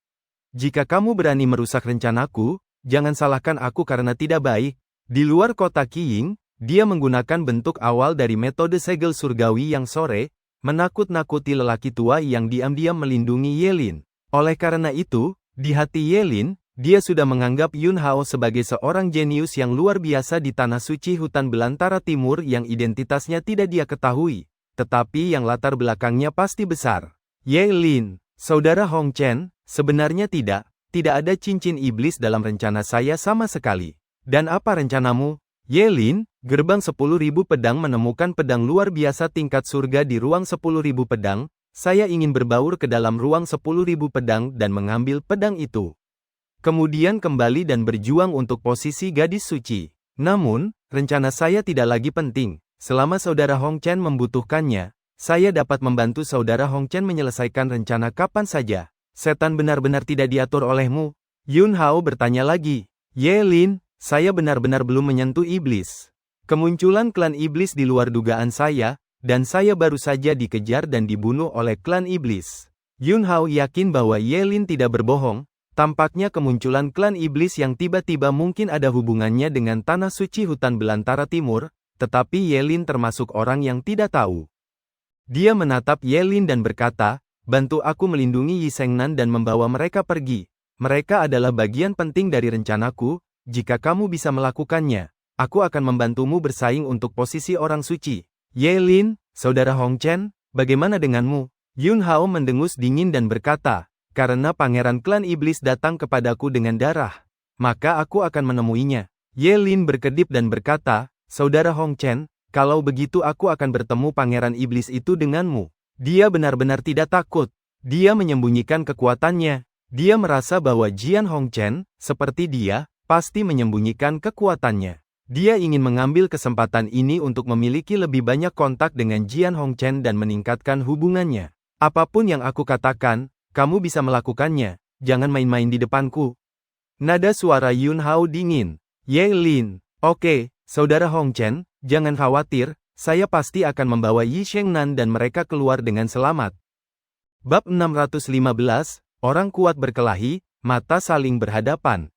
Jika kamu berani merusak rencanaku, jangan salahkan aku karena tidak baik. Di luar kota Qiying, dia menggunakan bentuk awal dari metode segel surgawi yang sore, menakut-nakuti lelaki tua yang diam-diam melindungi Yelin. Oleh karena itu, di hati Yelin, dia sudah menganggap Yun Hao sebagai seorang jenius yang luar biasa di tanah suci hutan belantara timur yang identitasnya tidak dia ketahui, tetapi yang latar belakangnya pasti besar. Yelin, saudara Hong Chen, sebenarnya tidak ada cincin iblis dalam rencana saya sama sekali. Dan apa rencanamu? Yelin, gerbang 10.000 pedang menemukan pedang luar biasa tingkat surga di ruang 10.000 pedang, saya ingin berbaur ke dalam ruang 10.000 pedang dan mengambil pedang itu. kemudian kembali dan berjuang untuk posisi gadis suci. Namun, rencana saya tidak lagi penting. Selama saudara Hong Chen membutuhkannya, saya dapat membantu saudara Hong Chen menyelesaikan rencana kapan saja. Setan benar-benar tidak diatur olehmu? Yun Hao bertanya lagi. Ye Lin, saya benar-benar belum menyentuh iblis. Kemunculan klan iblis di luar dugaan saya, dan saya baru saja dikejar dan dibunuh oleh klan iblis. Yun Hao yakin bahwa Ye Lin tidak berbohong. Tampaknya kemunculan klan iblis yang tiba-tiba mungkin ada hubungannya dengan tanah suci hutan belantara timur, tetapi Ye Lin termasuk orang yang tidak tahu. Dia menatap Ye Lin dan berkata, bantu aku melindungi Yi Shengnan dan membawa mereka pergi. Mereka adalah bagian penting dari rencanaku, jika kamu bisa melakukannya, aku akan membantumu bersaing untuk posisi orang suci. Ye Lin, saudara Hong Chen, bagaimana denganmu? Yun Hao mendengus dingin dan berkata, karena pangeran klan iblis datang kepadaku dengan darah, maka aku akan menemuinya. Ye Lin berkedip dan berkata, saudara Hong Chen, kalau begitu aku akan bertemu pangeran iblis itu denganmu. Dia benar-benar tidak takut. Dia menyembunyikan kekuatannya. Dia merasa bahwa Jian Hong Chen, seperti dia, pasti menyembunyikan kekuatannya. Dia ingin mengambil kesempatan ini untuk memiliki lebih banyak kontak dengan Jian Hong Chen dan meningkatkan hubungannya. Apapun yang aku katakan, kamu bisa melakukannya. Jangan main-main di depanku. Nada suara Yun Hao dingin. Ye Lin, oke, saudara Hong Chen, jangan khawatir, saya pasti akan membawa Yi Shengnan dan mereka keluar dengan selamat. Bab 615, Orang kuat berkelahi, mata saling berhadapan.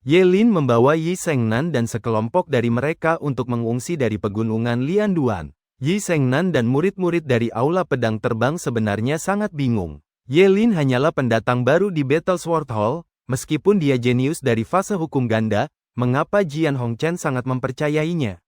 Ye Lin membawa Yi Shengnan dan sekelompok dari mereka untuk mengungsi dari pegunungan Lianduan. Yi Shengnan dan murid-murid dari Aula Pedang Terbang sebenarnya sangat bingung. Ye Lin hanyalah pendatang baru di Battle Sword Hall, meskipun dia jenius dari fase hukum ganda, mengapa Jian Hong Chen sangat mempercayainya?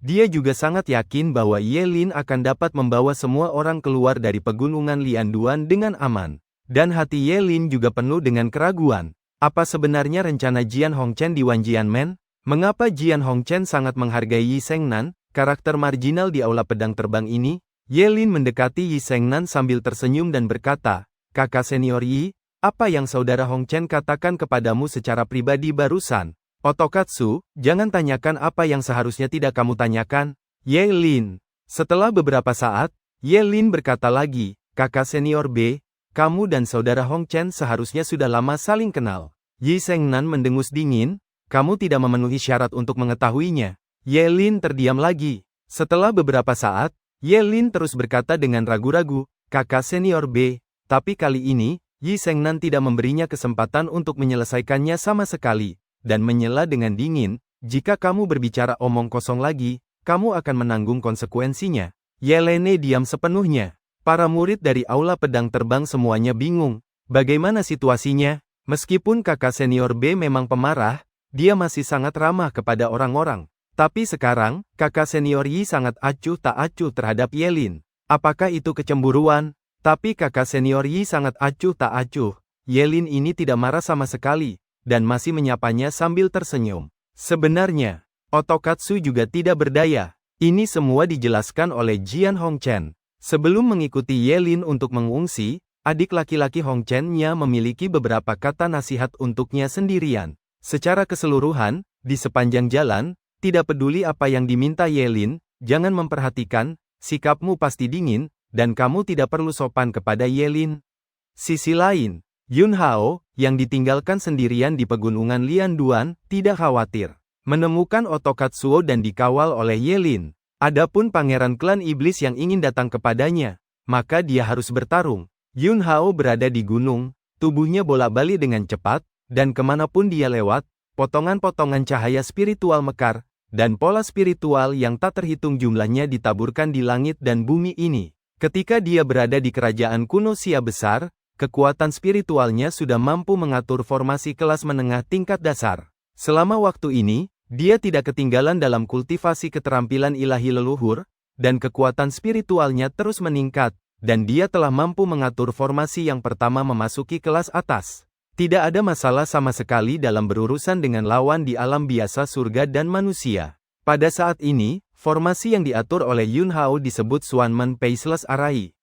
Dia juga sangat yakin bahwa Ye Lin akan dapat membawa semua orang keluar dari pegunungan Lianduan dengan aman. Dan hati Ye Lin juga penuh dengan keraguan. Apa sebenarnya rencana Jian Hong Chen di Wanjianmen? Mengapa Jian Hong Chen sangat menghargai Yi Shengnan, karakter marginal di Aula Pedang Terbang ini? Ye Lin mendekati Yi Shengnan sambil tersenyum dan berkata, kakak senior Yi, apa yang saudara Hong Chen katakan kepadamu secara pribadi barusan? Otokatsu, jangan tanyakan apa yang seharusnya tidak kamu tanyakan. Ye Lin. Setelah beberapa saat, Ye Lin berkata lagi, kakak senior B, kamu dan saudara Hong Chen seharusnya sudah lama saling kenal. Yi Shengnan mendengus dingin, kamu tidak memenuhi syarat untuk mengetahuinya. Ye Lin terdiam lagi. Setelah beberapa saat, Ye Lin terus berkata dengan ragu-ragu, kakak senior B, tapi kali ini, Yi Shengnan tidak memberinya kesempatan untuk menyelesaikannya sama sekali, dan menyela dengan dingin, jika kamu berbicara omong kosong lagi, kamu akan menanggung konsekuensinya. Ye Lin diam sepenuhnya. Para murid dari Aula Pedang Terbang semuanya bingung. Bagaimana situasinya? Meskipun kakak senior B memang pemarah, dia masih sangat ramah kepada orang-orang. Tapi sekarang, kakak senior Yi sangat acuh tak acuh terhadap Ye Lin. Apakah itu kecemburuan? Tapi kakak senior Yi sangat acuh tak acuh. Ye Lin ini tidak marah sama sekali, dan masih menyapanya sambil tersenyum. Sebenarnya, Otokatsu juga tidak berdaya. Ini semua dijelaskan oleh Jian Hong Chen. Sebelum mengikuti Ye Lin untuk mengungsi, adik laki-laki Hong Chen-nya memiliki beberapa kata nasihat untuknya sendirian. Secara keseluruhan, di sepanjang jalan, tidak peduli apa yang diminta Ye Lin, jangan memperhatikan, sikapmu pasti dingin, dan kamu tidak perlu sopan kepada Ye Lin. Sisi lain, Yun Hao, yang ditinggalkan sendirian di pegunungan Lianduan, tidak khawatir menemukan Otokatsuo dan dikawal oleh Ye Lin. Adapun pangeran klan iblis yang ingin datang kepadanya, maka dia harus bertarung. Yun Hao berada di gunung, tubuhnya bolak-balik dengan cepat, dan kemanapun dia lewat, potongan-potongan cahaya spiritual mekar, dan pola spiritual yang tak terhitung jumlahnya ditaburkan di langit dan bumi ini. Ketika dia berada di kerajaan kuno Xia besar, kekuatan spiritualnya sudah mampu mengatur formasi kelas menengah tingkat dasar. Selama waktu ini, dia tidak ketinggalan dalam kultivasi keterampilan ilahi leluhur, dan kekuatan spiritualnya terus meningkat, dan dia telah mampu mengatur formasi yang pertama memasuki kelas atas. Tidak ada masalah sama sekali dalam berurusan dengan lawan di alam biasa surga dan manusia. Pada saat ini, formasi yang diatur oleh Yun Hao disebut Swanman Faceless Array.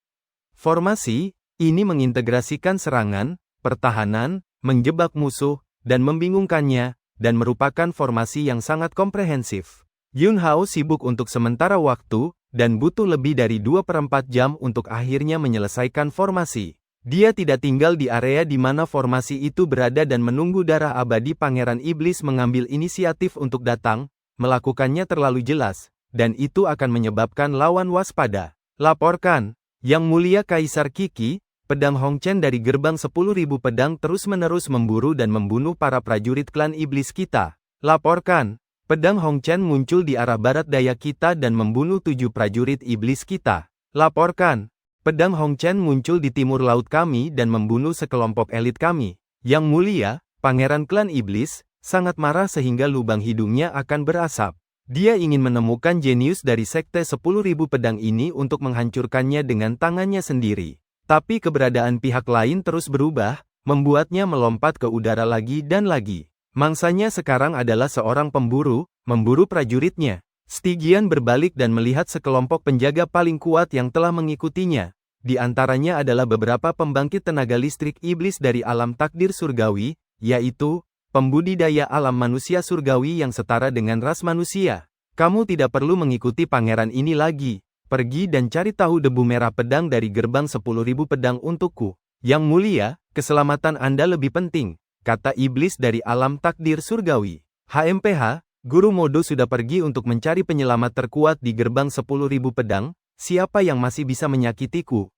Formasi ini mengintegrasikan serangan, pertahanan, menjebak musuh, dan membingungkannya, dan merupakan formasi yang sangat komprehensif. Yun Hao sibuk untuk sementara waktu, dan butuh lebih dari 2/4 jam untuk akhirnya menyelesaikan formasi. Dia tidak tinggal di area di mana formasi itu berada dan menunggu darah abadi Pangeran Iblis mengambil inisiatif untuk datang, melakukannya terlalu jelas, dan itu akan menyebabkan lawan waspada. Laporkan, Yang Mulia Kaisar Qi, pedang Hongchen dari gerbang 10.000 pedang terus-menerus memburu dan membunuh para prajurit klan iblis kita. Laporkan, pedang Hongchen muncul di arah barat daya kita dan membunuh 7 prajurit iblis kita. Laporkan, pedang Hongchen muncul di timur laut kami dan membunuh sekelompok elit kami. Yang Mulia, Pangeran Klan Iblis, sangat marah sehingga lubang hidungnya akan berasap. Dia ingin menemukan jenius dari sekte 10.000 pedang ini untuk menghancurkannya dengan tangannya sendiri. Tapi keberadaan pihak lain terus berubah, membuatnya melompat ke udara lagi dan lagi. Mangsanya sekarang adalah seorang pemburu, memburu prajuritnya. Stygian berbalik dan melihat sekelompok penjaga paling kuat yang telah mengikutinya. Di antaranya adalah beberapa pembangkit tenaga listrik iblis dari alam takdir surgawi, yaitu pembudidaya alam manusia surgawi yang setara dengan ras manusia. Kamu tidak perlu mengikuti pangeran ini lagi. Pergi dan cari tahu debu merah pedang dari gerbang 10.000 pedang untukku. Yang Mulia, keselamatan Anda lebih penting, kata iblis dari alam takdir surgawi. HMPH, Guru Modo sudah pergi untuk mencari penyelamat terkuat di gerbang 10.000 pedang. Siapa yang masih bisa menyakitiku?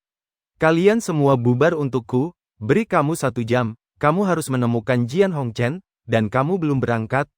Kalian semua bubar untukku, beri kamu 1 jam, kamu harus menemukan Jian Hongchen, dan kamu belum berangkat.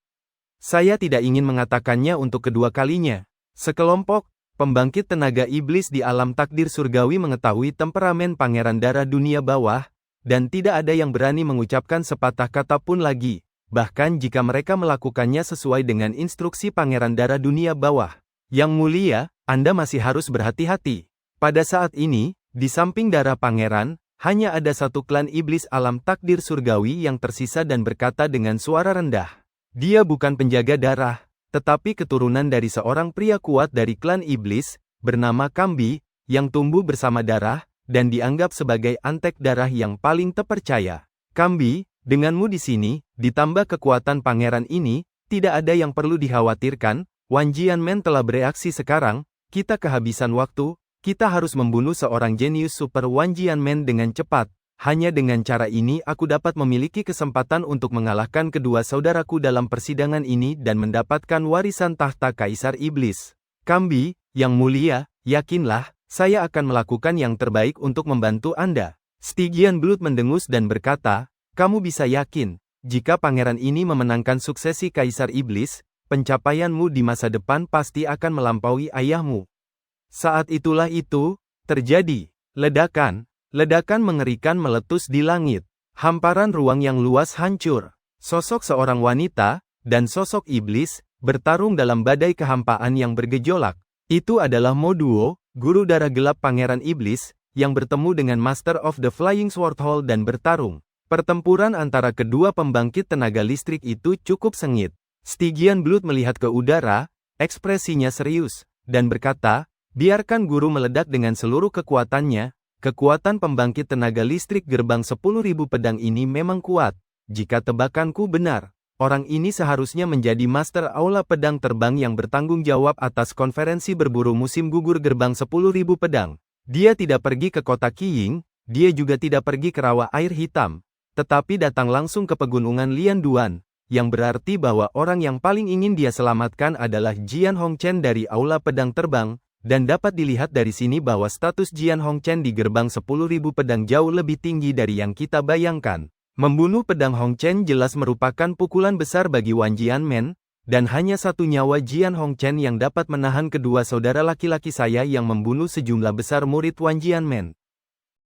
Saya tidak ingin mengatakannya untuk kedua kalinya. Sekelompok pembangkit tenaga iblis di alam takdir surgawi mengetahui temperamen Pangeran Darah Dunia Bawah, dan tidak ada yang berani mengucapkan sepatah kata pun lagi, bahkan jika mereka melakukannya sesuai dengan instruksi Pangeran Darah Dunia Bawah. Yang Mulia, Anda masih harus berhati-hati. Pada saat ini, di samping darah Pangeran, hanya ada satu klan iblis alam takdir surgawi yang tersisa dan berkata dengan suara rendah. Dia bukan penjaga darah, tetapi keturunan dari seorang pria kuat dari klan iblis, bernama Kambi, yang tumbuh bersama darah, dan dianggap sebagai antek darah yang paling terpercaya. Kambi, denganmu di sini, ditambah kekuatan pangeran ini, tidak ada yang perlu dikhawatirkan. Wan Jianmen telah bereaksi sekarang, kita kehabisan waktu, kita harus membunuh seorang jenius super Wan Jianmen dengan cepat. Hanya dengan cara ini aku dapat memiliki kesempatan untuk mengalahkan kedua saudaraku dalam persidangan ini dan mendapatkan warisan tahta Kaisar Iblis. Kambi, Yang Mulia, yakinlah, saya akan melakukan yang terbaik untuk membantu Anda. Stygian Blood mendengus dan berkata, kamu bisa yakin, jika pangeran ini memenangkan suksesi Kaisar Iblis, pencapaianmu di masa depan pasti akan melampaui ayahmu. Saat itulah itu, terjadi, ledakan. Ledakan mengerikan meletus di langit. Hamparan ruang yang luas hancur. Sosok seorang wanita, dan sosok iblis, bertarung dalam badai kehampaan yang bergejolak. Itu adalah Mo Duo, guru darah gelap Pangeran Iblis, yang bertemu dengan Master of the Flying Sword Hall dan bertarung. Pertempuran antara kedua pembangkit tenaga listrik itu cukup sengit. Stygian Blood melihat ke udara, ekspresinya serius, dan berkata, biarkan guru meledak dengan seluruh kekuatannya. Kekuatan pembangkit tenaga listrik gerbang 10.000 pedang ini memang kuat. Jika tebakanku benar, orang ini seharusnya menjadi Master Aula Pedang Terbang yang bertanggung jawab atas konferensi berburu musim gugur gerbang 10.000 pedang. Dia tidak pergi ke kota Qiying, dia juga tidak pergi ke rawa air hitam, tetapi datang langsung ke pegunungan Lianduan, yang berarti bahwa orang yang paling ingin dia selamatkan adalah Jian Hongchen dari Aula Pedang Terbang. Dan dapat dilihat dari sini bahwa status Jian Hongchen di gerbang 10.000 pedang jauh lebih tinggi dari yang kita bayangkan. Membunuh pedang Hongchen jelas merupakan pukulan besar bagi Wan Jianmen, dan hanya satu nyawa Jian Hongchen yang dapat menahan kedua saudara laki-laki saya yang membunuh sejumlah besar murid Wan Jianmen.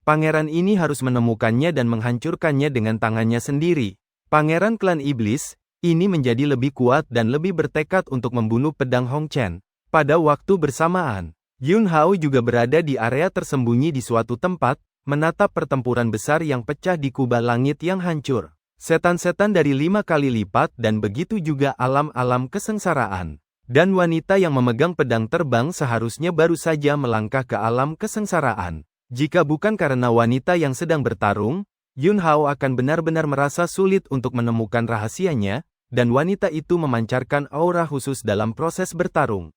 Pangeran ini harus menemukannya dan menghancurkannya dengan tangannya sendiri. Pangeran klan iblis, ini menjadi lebih kuat dan lebih bertekad untuk membunuh pedang Hongchen. Pada waktu bersamaan, Yun Hao juga berada di area tersembunyi di suatu tempat, menatap pertempuran besar yang pecah di kubah langit yang hancur. Setan-setan dari 5 kali lipat dan begitu juga alam-alam kesengsaraan. Dan wanita yang memegang pedang terbang seharusnya baru saja melangkah ke alam kesengsaraan. Jika bukan karena wanita yang sedang bertarung, Yun Hao akan benar-benar merasa sulit untuk menemukan rahasianya, dan wanita itu memancarkan aura khusus dalam proses bertarung.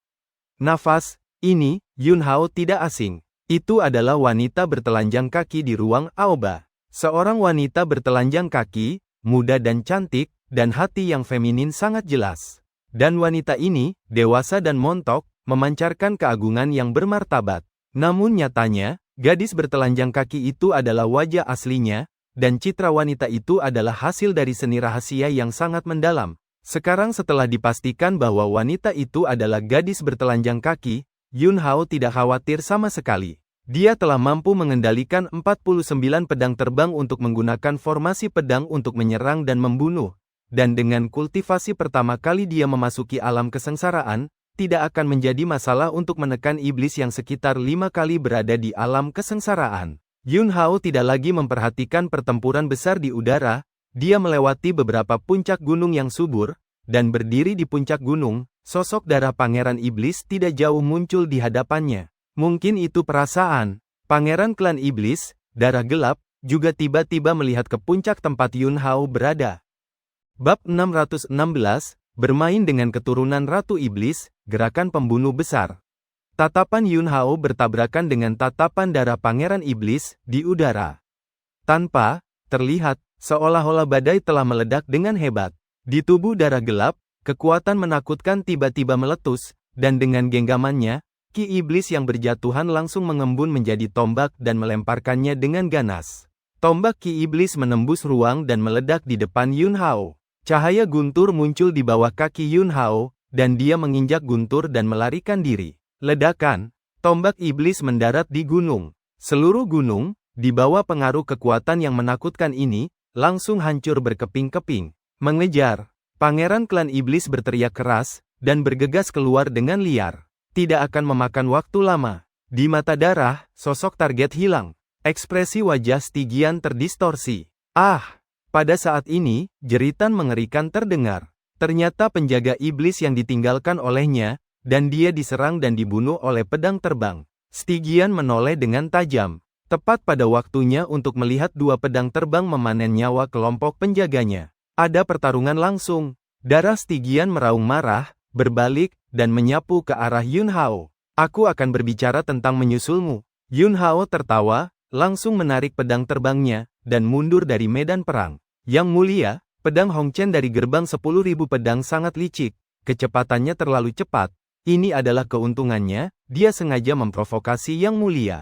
Nafas, ini, Yun Hao tidak asing. Itu adalah wanita bertelanjang kaki di ruang Aoba. Seorang wanita bertelanjang kaki, muda dan cantik, dan hati yang feminin sangat jelas. Dan wanita ini, dewasa dan montok, memancarkan keagungan yang bermartabat. Namun nyatanya, gadis bertelanjang kaki itu adalah wajah aslinya, dan citra wanita itu adalah hasil dari seni rahasia yang sangat mendalam. Sekarang setelah dipastikan bahwa wanita itu adalah gadis bertelanjang kaki, Yun Hao tidak khawatir sama sekali. Dia telah mampu mengendalikan 49 pedang terbang untuk menggunakan formasi pedang untuk menyerang dan membunuh. Dan dengan kultivasi pertama kali dia memasuki alam kesengsaraan, tidak akan menjadi masalah untuk menekan iblis yang sekitar 5 kali berada di alam kesengsaraan. Yun Hao tidak lagi memperhatikan pertempuran besar di udara, dia melewati beberapa puncak gunung yang subur, dan berdiri di puncak gunung, sosok darah Pangeran Iblis tidak jauh muncul di hadapannya. Mungkin itu perasaan. Pangeran klan Iblis, darah gelap, juga tiba-tiba melihat ke puncak tempat Yun Hao berada. Bab 616, bermain dengan keturunan Ratu Iblis, gerakan pembunuh besar. Tatapan Yun Hao bertabrakan dengan tatapan darah Pangeran Iblis di udara. Tanpa terlihat, seolah-olah badai telah meledak dengan hebat. Di tubuh darah gelap, kekuatan menakutkan tiba-tiba meletus, dan dengan genggamannya, Ki Iblis yang berjatuhan langsung mengembun menjadi tombak dan melemparkannya dengan ganas. Tombak Ki Iblis menembus ruang dan meledak di depan Yun Hao. Cahaya guntur muncul di bawah kaki Yun Hao, dan dia menginjak guntur dan melarikan diri. Ledakan, tombak iblis mendarat di gunung. Seluruh gunung, di bawah pengaruh kekuatan yang menakutkan ini, langsung hancur berkeping-keping. Mengejar, Pangeran klan iblis berteriak keras, dan bergegas keluar dengan liar. Tidak akan memakan waktu lama. Di mata darah, sosok target hilang. Ekspresi wajah Stygian terdistorsi. Ah! Pada saat ini, jeritan mengerikan terdengar. Ternyata penjaga iblis yang ditinggalkan olehnya, dan dia diserang dan dibunuh oleh pedang terbang. Stygian menoleh dengan tajam. Tepat pada waktunya untuk melihat dua pedang terbang memanen nyawa kelompok penjaganya. Ada pertarungan langsung. Darah Stygian meraung marah, berbalik, dan menyapu ke arah Yun Hao. Aku akan berbicara tentang menyusulmu. Yun Hao tertawa, langsung menarik pedang terbangnya, dan mundur dari medan perang. Yang mulia, pedang Hong Chen dari gerbang 10.000 pedang sangat licik. Kecepatannya terlalu cepat. Ini adalah keuntungannya, dia sengaja memprovokasi Yang Mulia.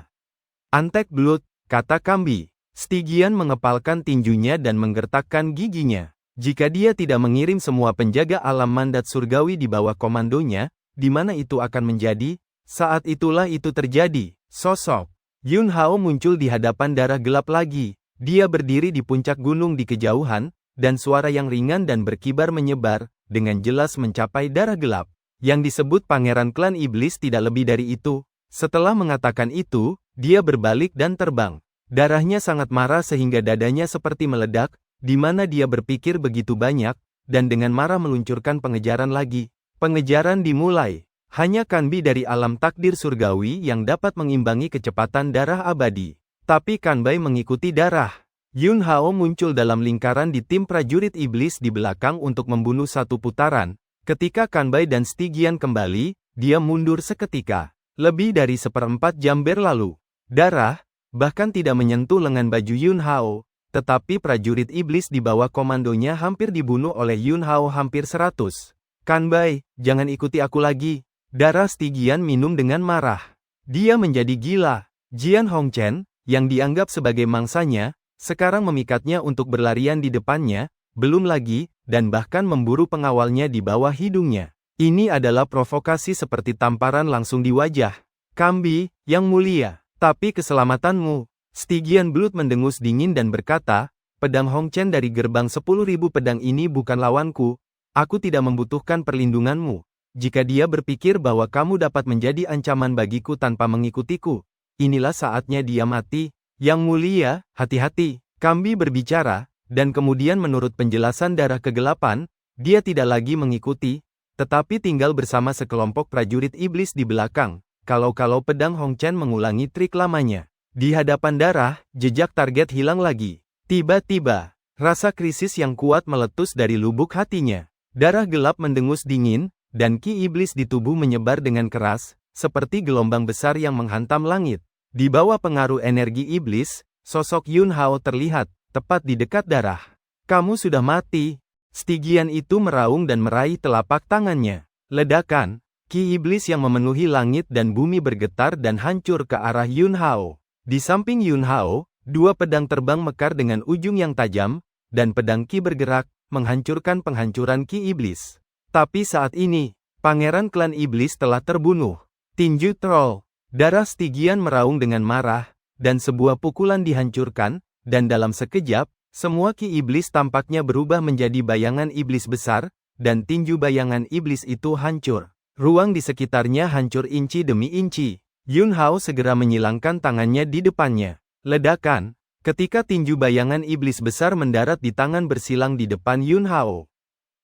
Antek Blood, kata Kambi. Stygian mengepalkan tinjunya dan menggertakkan giginya. Jika dia tidak mengirim semua penjaga alam mandat surgawi di bawah komandonya, di mana itu akan menjadi? Saat itulah itu terjadi. Sosok Yun Hao muncul di hadapan darah gelap lagi. Dia berdiri di puncak gunung di kejauhan, dan suara yang ringan dan berkibar menyebar, dengan jelas mencapai darah gelap. Yang disebut Pangeran Klan Iblis tidak lebih dari itu. Setelah mengatakan itu, dia berbalik dan terbang. Darahnya sangat marah sehingga dadanya seperti meledak, di mana dia berpikir begitu banyak, dan dengan marah meluncurkan pengejaran lagi. Pengejaran dimulai. Hanya Kanbi dari alam takdir surgawi yang dapat mengimbangi kecepatan darah abadi. Tapi Kanbai mengikuti darah. Yun Hao muncul dalam lingkaran di tim prajurit iblis di belakang untuk membunuh satu putaran. Ketika Kanbai dan Stygian kembali, dia mundur seketika. Lebih dari 1/4 jam berlalu. Darah, bahkan tidak menyentuh lengan baju Yun Hao, tetapi prajurit iblis di bawah komandonya hampir dibunuh oleh Yun Hao hampir 100. Kanbai, jangan ikuti aku lagi. Darah Stygian minum dengan marah. Dia menjadi gila. Jian Hongchen, yang dianggap sebagai mangsanya, sekarang memikatnya untuk berlarian di depannya, belum lagi, dan bahkan memburu pengawalnya di bawah hidungnya. Ini adalah provokasi seperti tamparan langsung di wajah. Kambi, Yang Mulia, tapi keselamatanmu. Stygian Blood mendengus dingin dan berkata, pedang Hong Chen dari gerbang 10.000 pedang ini bukan lawanku, aku tidak membutuhkan perlindunganmu. Jika dia berpikir bahwa kamu dapat menjadi ancaman bagiku tanpa mengikutiku, inilah saatnya dia mati. Yang Mulia, hati-hati. Kambi berbicara, dan kemudian menurut penjelasan darah kegelapan, dia tidak lagi mengikuti, tetapi tinggal bersama sekelompok prajurit iblis di belakang, kalau-kalau pedang Hong Chen mengulangi trik lamanya. Di hadapan darah, jejak target hilang lagi. Tiba-tiba, rasa krisis yang kuat meletus dari lubuk hatinya. Darah gelap mendengus dingin, dan ki iblis di tubuh menyebar dengan keras, seperti gelombang besar yang menghantam langit. Di bawah pengaruh energi iblis, sosok Yun Hao terlihat, tepat di dekat darah. Kamu sudah mati. Stygian itu meraung dan meraih telapak tangannya. Ledakan, ki iblis yang memenuhi langit dan bumi bergetar dan hancur ke arah Yun Hao. Di samping Yun Hao, dua pedang terbang mekar dengan ujung yang tajam, dan pedang ki bergerak, menghancurkan penghancuran ki iblis. Tapi saat ini, pangeran klan iblis telah terbunuh. Tinju troll. Darah Stygian meraung dengan marah, dan sebuah pukulan dihancurkan, dan dalam sekejap, semua ki iblis tampaknya berubah menjadi bayangan iblis besar, dan tinju bayangan iblis itu hancur. Ruang di sekitarnya hancur inci demi inci. Yun Hao segera menyilangkan tangannya di depannya. Ledakan, ketika tinju bayangan iblis besar mendarat di tangan bersilang di depan Yun Hao.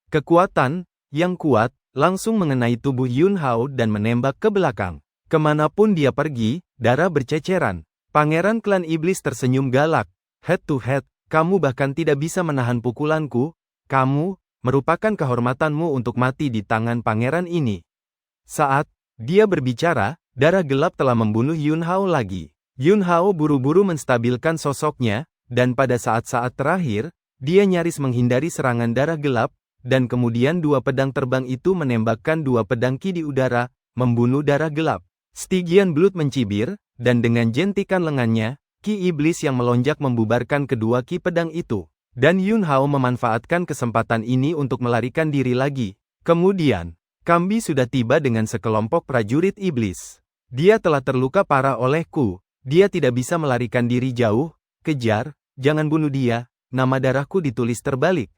Kekuatan yang kuat langsung mengenai tubuh Yun Hao dan menembak ke belakang. Kemanapun dia pergi, darah berceceran. Pangeran klan iblis tersenyum galak. Head to head, kamu bahkan tidak bisa menahan pukulanku. Kamu, merupakan kehormatanmu untuk mati di tangan pangeran ini. Saat dia berbicara, darah gelap telah membunuh Yun Hao lagi. Yun Hao buru-buru menstabilkan sosoknya, dan pada saat-saat terakhir, dia nyaris menghindari serangan darah gelap, dan kemudian dua pedang terbang itu menembakkan dua pedang ki di udara, membunuh darah gelap. Stygian Blood mencibir, dan dengan jentikan lengannya, ki iblis yang melonjak membubarkan kedua ki pedang itu. Dan Yun Hao memanfaatkan kesempatan ini untuk melarikan diri lagi. Kemudian, Kambi sudah tiba dengan sekelompok prajurit iblis. Dia telah terluka parah olehku. Dia tidak bisa melarikan diri jauh. Kejar, jangan bunuh dia. Nama darahku ditulis terbalik.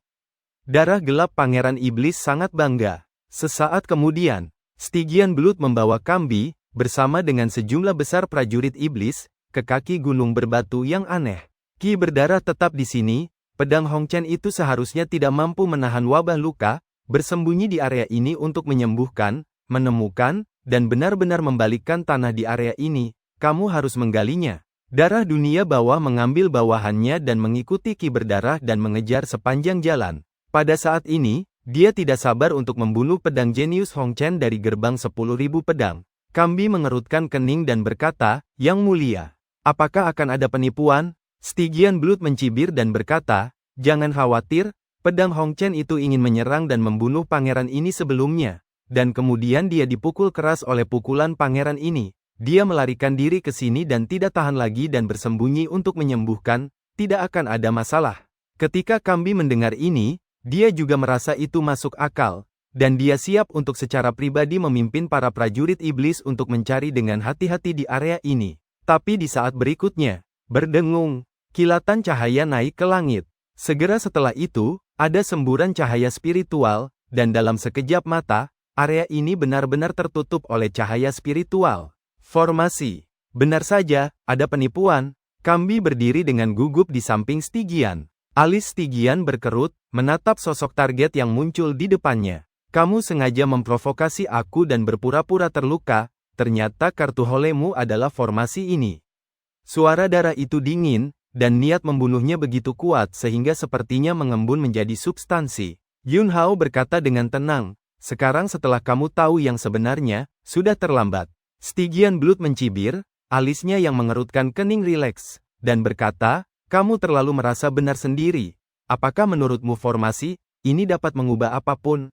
Darah gelap pangeran iblis sangat bangga. Sesaat kemudian, Stygian Blood membawa Kambi, bersama dengan sejumlah besar prajurit iblis, ke kaki gunung berbatu yang aneh. Ki berdarah tetap di sini, pedang Hong Chen itu seharusnya tidak mampu menahan wabah luka, bersembunyi di area ini untuk menyembuhkan, menemukan, dan benar-benar membalikkan tanah di area ini. Kamu harus menggalinya. Darah dunia bawah mengambil bawahannya dan mengikuti ki berdarah dan mengejar sepanjang jalan. Pada saat ini, dia tidak sabar untuk membunuh pedang jenius Hong Chen dari gerbang 10.000 pedang. Kambi mengerutkan kening dan berkata, Yang mulia, apakah akan ada penipuan? Stygian Blood mencibir dan berkata, jangan khawatir, pedang Hong Chen itu ingin menyerang dan membunuh pangeran ini sebelumnya. Dan kemudian dia dipukul keras oleh pukulan pangeran ini. Dia melarikan diri ke sini dan tidak tahan lagi dan bersembunyi untuk menyembuhkan, tidak akan ada masalah. Ketika Kambi mendengar ini, dia juga merasa itu masuk akal. Dan dia siap untuk secara pribadi memimpin para prajurit iblis untuk mencari dengan hati-hati di area ini. Tapi di saat berikutnya, berdengung, kilatan cahaya naik ke langit. Segera setelah itu, ada semburan cahaya spiritual, dan dalam sekejap mata, area ini benar-benar tertutup oleh cahaya spiritual. Formasi. Benar saja, ada penipuan. Kambi berdiri dengan gugup di samping Stygian. Alis Stygian berkerut, menatap sosok target yang muncul di depannya. Kamu sengaja memprovokasi aku dan berpura-pura terluka, ternyata kartu holemu adalah formasi ini. Suara darah itu dingin, dan niat membunuhnya begitu kuat sehingga sepertinya mengembun menjadi substansi. Yun Hao berkata dengan tenang, sekarang setelah kamu tahu yang sebenarnya, sudah terlambat. Stygian Blood mencibir, alisnya yang mengerutkan kening rileks, dan berkata, kamu terlalu merasa benar sendiri. Apakah menurutmu formasi ini dapat mengubah apapun?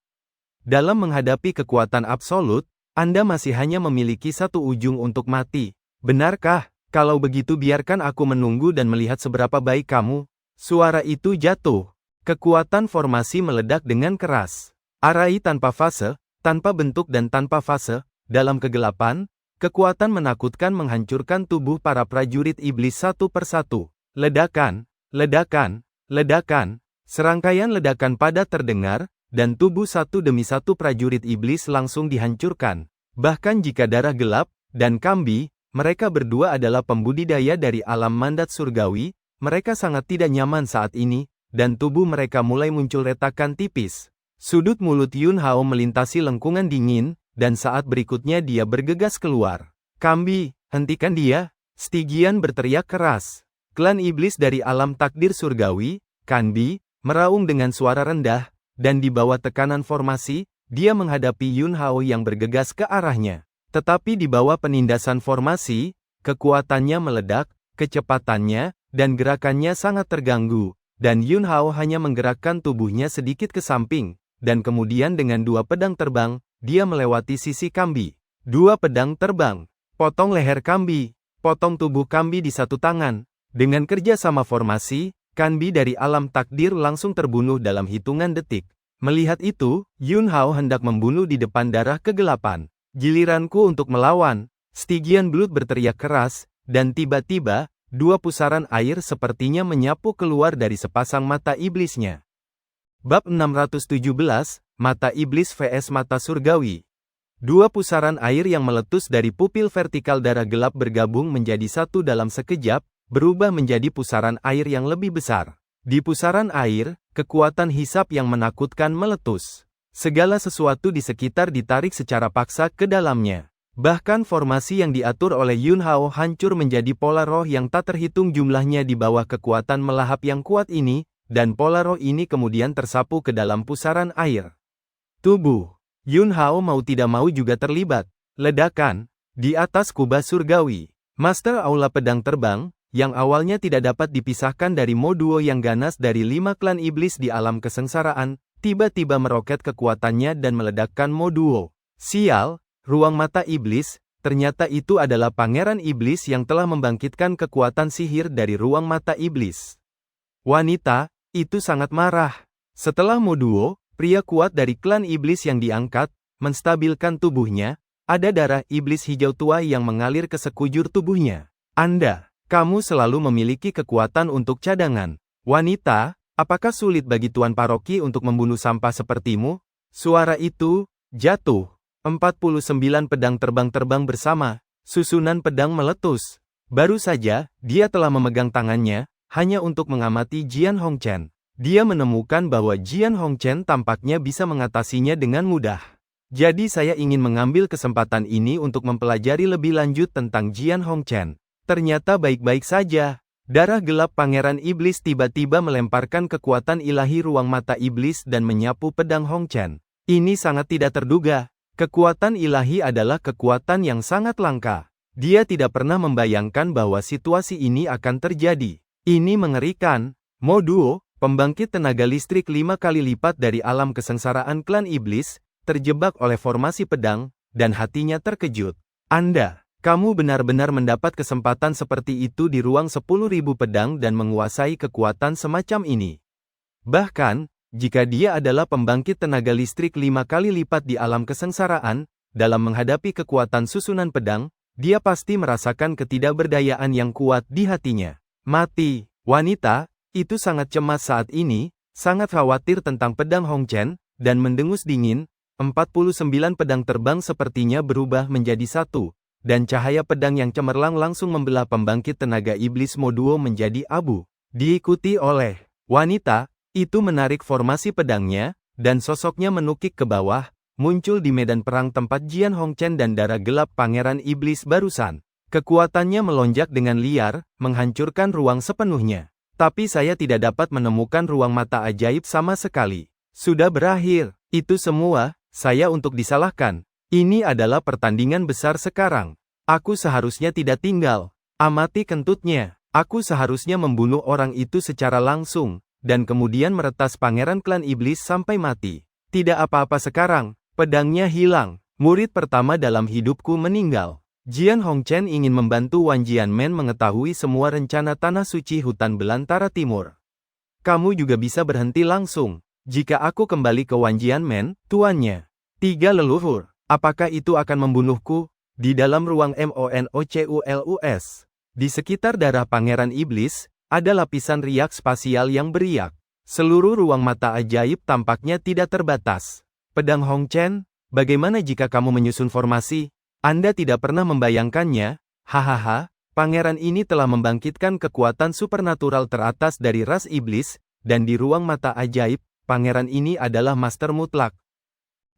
Dalam menghadapi kekuatan absolut, Anda masih hanya memiliki satu ujung untuk mati. Benarkah? Kalau begitu biarkan aku menunggu dan melihat seberapa baik kamu. Suara itu jatuh. Kekuatan formasi meledak dengan keras. Arai tanpa fase, tanpa bentuk dan tanpa fase, dalam kegelapan, kekuatan menakutkan menghancurkan tubuh para prajurit iblis satu persatu. Ledakan, ledakan, ledakan. Serangkaian ledakan padat terdengar, dan tubuh satu demi satu prajurit iblis langsung dihancurkan. Bahkan jika darah gelap, dan Kambi, mereka berdua adalah pembudidaya dari alam mandat surgawi, mereka sangat tidak nyaman saat ini, dan tubuh mereka mulai muncul retakan tipis. Sudut mulut Yun Hao melintasi lengkungan dingin, dan saat berikutnya dia bergegas keluar. Kambi, hentikan dia! Stygian berteriak keras. Klan iblis dari alam takdir surgawi, Kanbi, meraung dengan suara rendah, dan di bawah tekanan formasi, dia menghadapi Yun Hao yang bergegas ke arahnya. Tetapi di bawah penindasan formasi, kekuatannya meledak, kecepatannya, dan gerakannya sangat terganggu, dan Yun Hao hanya menggerakkan tubuhnya sedikit ke samping, dan kemudian dengan dua pedang terbang, dia melewati sisi Kanbi. Dua pedang terbang, potong leher Kanbi, potong tubuh Kanbi di satu tangan. Dengan kerja sama formasi, Kanbi dari alam takdir langsung terbunuh dalam hitungan detik. Melihat itu, Yun Hao hendak membunuh di depan darah kegelapan. Giliranku untuk melawan, Stygian Blood berteriak keras, dan tiba-tiba, dua pusaran air sepertinya menyapu keluar dari sepasang mata iblisnya. Bab 617, Mata Iblis vs Mata Surgawi. Dua pusaran air yang meletus dari pupil vertikal darah gelap bergabung menjadi satu dalam sekejap, berubah menjadi pusaran air yang lebih besar. Di pusaran air, kekuatan hisap yang menakutkan meletus. Segala sesuatu di sekitar ditarik secara paksa ke dalamnya. Bahkan formasi yang diatur oleh Yun Hao hancur menjadi pola roh yang tak terhitung jumlahnya di bawah kekuatan melahap yang kuat ini, dan pola roh ini kemudian tersapu ke dalam pusaran air. Tubuh Yun Hao mau tidak mau juga terlibat. Ledakan di atas kubah surgawi. Master Aula Pedang Terbang, yang awalnya tidak dapat dipisahkan dari Mo Duo yang ganas dari 5 klan iblis di alam kesengsaraan, tiba-tiba meroket kekuatannya dan meledakkan Mo Duo. Sial, ruang mata iblis, ternyata itu adalah pangeran iblis yang telah membangkitkan kekuatan sihir dari ruang mata iblis. Wanita, itu sangat marah. Setelah Mo Duo, pria kuat dari klan iblis yang diangkat, menstabilkan tubuhnya, ada darah iblis hijau tua yang mengalir ke sekujur tubuhnya. Kamu selalu memiliki kekuatan untuk cadangan. Wanita, apakah sulit bagi Tuan Paroki untuk membunuh sampah sepertimu? Suara itu jatuh. 49 pedang terbang bersama, susunan pedang meletus. Baru saja, dia telah memegang tangannya, hanya untuk mengamati Jian Hongchen. Dia menemukan bahwa Jian Hongchen tampaknya bisa mengatasinya dengan mudah. Jadi saya ingin mengambil kesempatan ini untuk mempelajari lebih lanjut tentang Jian Hongchen. Ternyata baik-baik saja. Darah gelap Pangeran Iblis tiba-tiba melemparkan kekuatan ilahi ruang mata iblis dan menyapu pedang Hongchen. Ini sangat tidak terduga. Kekuatan ilahi adalah kekuatan yang sangat langka. Dia tidak pernah membayangkan bahwa situasi ini akan terjadi. Ini mengerikan. Mo Duo, pembangkit tenaga listrik 5 kali lipat dari alam kesengsaraan klan iblis, terjebak oleh formasi pedang, dan hatinya terkejut. Kamu benar-benar mendapat kesempatan seperti itu di ruang 10.000 pedang dan menguasai kekuatan semacam ini. Bahkan, jika dia adalah pembangkit tenaga listrik 5 kali lipat di alam kesengsaraan, dalam menghadapi kekuatan susunan pedang, dia pasti merasakan ketidakberdayaan yang kuat di hatinya. Mati, wanita, itu sangat cemas saat ini, sangat khawatir tentang pedang Hongchen, dan mendengus dingin, 49 pedang terbang sepertinya berubah menjadi satu. Dan cahaya pedang yang cemerlang langsung membelah pembangkit tenaga iblis Mo Duo menjadi abu. Diikuti oleh wanita, itu menarik formasi pedangnya, dan sosoknya menukik ke bawah, muncul di medan perang tempat Jian Hongchen dan darah gelap Pangeran Iblis barusan. Kekuatannya melonjak dengan liar, menghancurkan ruang sepenuhnya. Tapi saya tidak dapat menemukan ruang mata ajaib sama sekali. Sudah berakhir, itu semua, saya untuk disalahkan. Ini adalah pertandingan besar sekarang. Aku seharusnya tidak tinggal. Amati kentutnya. Aku seharusnya membunuh orang itu secara langsung, dan kemudian meretas pangeran klan iblis sampai mati. Tidak apa-apa sekarang, pedangnya hilang. Murid pertama dalam hidupku meninggal. Jian Hongchen ingin membantu Wan Jianmen mengetahui semua rencana tanah suci hutan belantara timur. Kamu juga bisa berhenti langsung. Jika aku kembali ke Wan Jianmen, tuannya. 3 leluhur. Apakah itu akan membunuhku? Di dalam ruang MONOCULUS. Di sekitar darah Pangeran Iblis, ada lapisan riak spasial yang beriak. Seluruh ruang mata ajaib tampaknya tidak terbatas. Pedang Hongchen, bagaimana jika kamu menyusun formasi? Anda tidak pernah membayangkannya? Hahaha, pangeran ini telah membangkitkan kekuatan supernatural teratas dari ras iblis, dan di ruang mata ajaib, pangeran ini adalah master mutlak.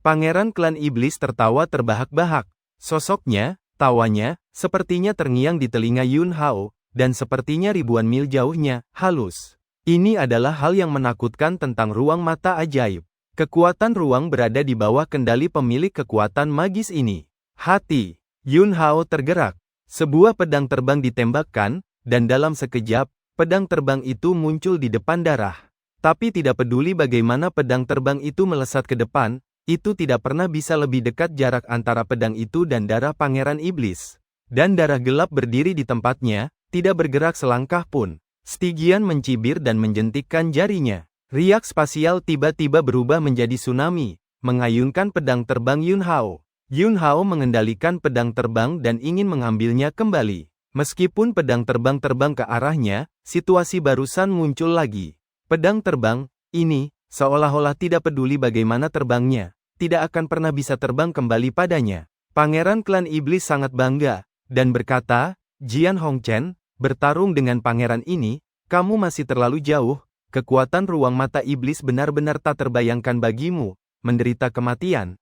Pangeran klan iblis tertawa terbahak-bahak. Sosoknya, tawanya, sepertinya terngiang di telinga Yun Hao, dan sepertinya ribuan mil jauhnya, halus. Ini adalah hal yang menakutkan tentang ruang mata ajaib. Kekuatan ruang berada di bawah kendali pemilik kekuatan magis ini. Hati Yun Hao tergerak. Sebuah pedang terbang ditembakkan, dan dalam sekejap, pedang terbang itu muncul di depan darah. Tapi tidak peduli bagaimana pedang terbang itu melesat ke depan, itu tidak pernah bisa lebih dekat jarak antara pedang itu dan darah Pangeran Iblis. Dan darah gelap berdiri di tempatnya, tidak bergerak selangkah pun. Stygian mencibir dan menjentikkan jarinya. Riak spasial tiba-tiba berubah menjadi tsunami, mengayunkan pedang terbang Yun Hao. Yun Hao mengendalikan pedang terbang dan ingin mengambilnya kembali. Meskipun pedang terbang terbang ke arahnya, situasi barusan muncul lagi. Pedang terbang ini seolah-olah tidak peduli bagaimana terbangnya, tidak akan pernah bisa terbang kembali padanya. Pangeran klan iblis sangat bangga, dan berkata, Jian Hongchen, bertarung dengan pangeran ini, kamu masih terlalu jauh. Kekuatan ruang mata iblis benar-benar tak terbayangkan bagimu, menderita kematian.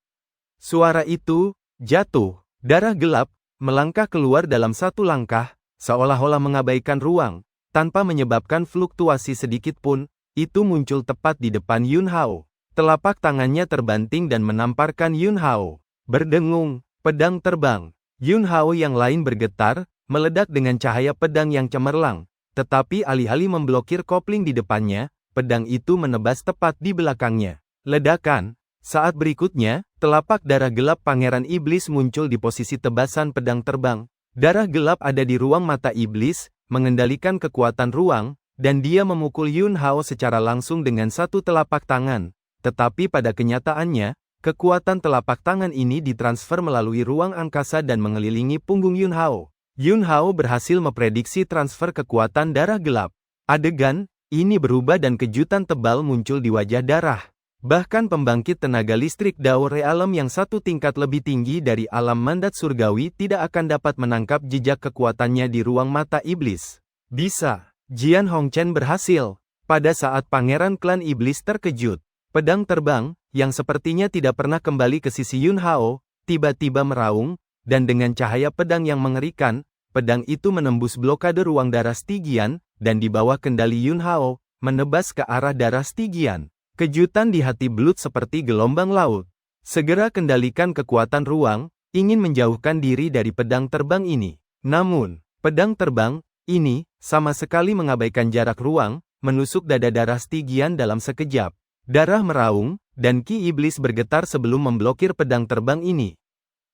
Suara itu jatuh. Darah gelap melangkah keluar dalam satu langkah, seolah-olah mengabaikan ruang, tanpa menyebabkan fluktuasi sedikit pun. Itu muncul tepat di depan Yun Hao. Telapak tangannya terbanting dan menamparkan Yun Hao. Berdengung, pedang terbang. Yun Hao yang lain bergetar, meledak dengan cahaya pedang yang cemerlang. Tetapi alih-alih memblokir kopling di depannya, pedang itu menebas tepat di belakangnya. Ledakan. Saat berikutnya, telapak darah gelap Pangeran Iblis muncul di posisi tebasan pedang terbang. Darah gelap ada di ruang mata iblis, mengendalikan kekuatan ruang, dan dia memukul Yun Hao secara langsung dengan satu telapak tangan. Tetapi pada kenyataannya, kekuatan telapak tangan ini ditransfer melalui ruang angkasa dan mengelilingi punggung Yun Hao. Yun Hao berhasil memprediksi transfer kekuatan darah gelap. Adegan ini berubah dan kejutan tebal muncul di wajah darah. Bahkan pembangkit tenaga listrik Dao Realem yang satu tingkat lebih tinggi dari alam mandat surgawi tidak akan dapat menangkap jejak kekuatannya di ruang mata iblis. Bisa. Jian Hongchen berhasil. Pada saat pangeran klan iblis terkejut, pedang terbang, yang sepertinya tidak pernah kembali ke sisi Yun Hao, tiba-tiba meraung, dan dengan cahaya pedang yang mengerikan, pedang itu menembus blokade ruang darah Stygian, dan di bawah kendali Yun Hao, menebas ke arah darah Stygian. Kejutan di hati Blood seperti gelombang laut. Segera kendalikan kekuatan ruang, ingin menjauhkan diri dari pedang terbang ini. Namun, pedang terbang ini sama sekali mengabaikan jarak ruang, menusuk dada darah Stygian dalam sekejap. Darah meraung, dan ki iblis bergetar sebelum memblokir pedang terbang ini.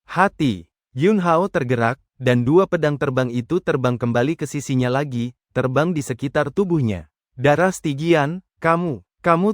Hati Yun Hao tergerak, dan dua pedang terbang itu terbang kembali ke sisinya lagi, terbang di sekitar tubuhnya. Darah Stygian, kamu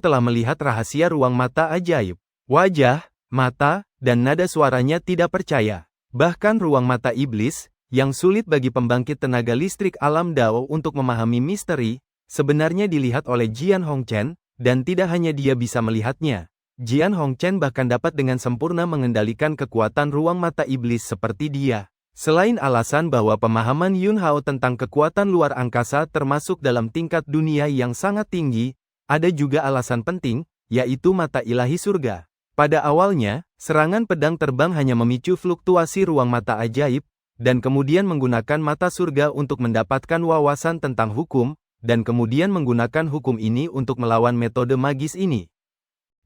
telah melihat rahasia ruang mata ajaib. Wajah, mata, dan nada suaranya tidak percaya. Bahkan ruang mata iblis, yang sulit bagi pembangkit tenaga listrik alam Dao untuk memahami misteri, sebenarnya dilihat oleh Jian Hongchen, dan tidak hanya dia bisa melihatnya. Jian Hongchen bahkan dapat dengan sempurna mengendalikan kekuatan ruang mata iblis seperti dia. Selain alasan bahwa pemahaman Yun Hao tentang kekuatan luar angkasa termasuk dalam tingkat dunia yang sangat tinggi, ada juga alasan penting, yaitu mata ilahi surga. Pada awalnya, serangan pedang terbang hanya memicu fluktuasi ruang mata ajaib, dan kemudian menggunakan mata surga untuk mendapatkan wawasan tentang hukum, dan kemudian menggunakan hukum ini untuk melawan metode magis ini.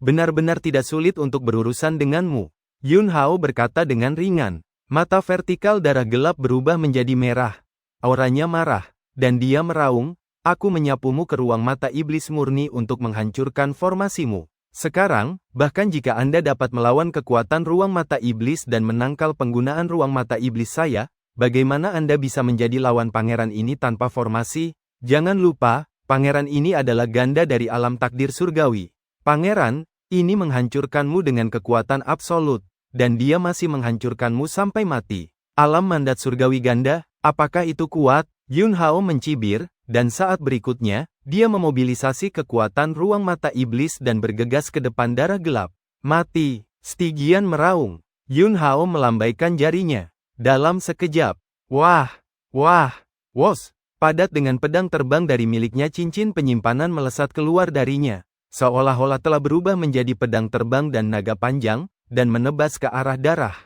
Benar-benar tidak sulit untuk berurusan denganmu. Yun Hao berkata dengan ringan. Mata vertikal darah gelap berubah menjadi merah. Auranya marah, dan dia meraung, aku menyapumu ke ruang mata iblis murni untuk menghancurkan formasimu. Sekarang, bahkan jika Anda dapat melawan kekuatan ruang mata iblis dan menangkal penggunaan ruang mata iblis saya, bagaimana Anda bisa menjadi lawan pangeran ini tanpa formasi? Jangan lupa, pangeran ini adalah ganda dari alam takdir surgawi. Pangeran, ini menghancurkanmu dengan kekuatan absolut, dan dia masih menghancurkanmu sampai mati. Alam mandat surgawi ganda, apakah itu kuat? Yun Hao mencibir, dan saat berikutnya, dia memobilisasi kekuatan ruang mata iblis dan bergegas ke depan darah gelap. Mati, Stygian meraung. Yun Hao melambaikan jarinya. Dalam sekejap, wah, wos, padat dengan pedang terbang dari miliknya cincin penyimpanan melesat keluar darinya. Seolah-olah telah berubah menjadi pedang terbang dan naga panjang, dan menebas ke arah darah.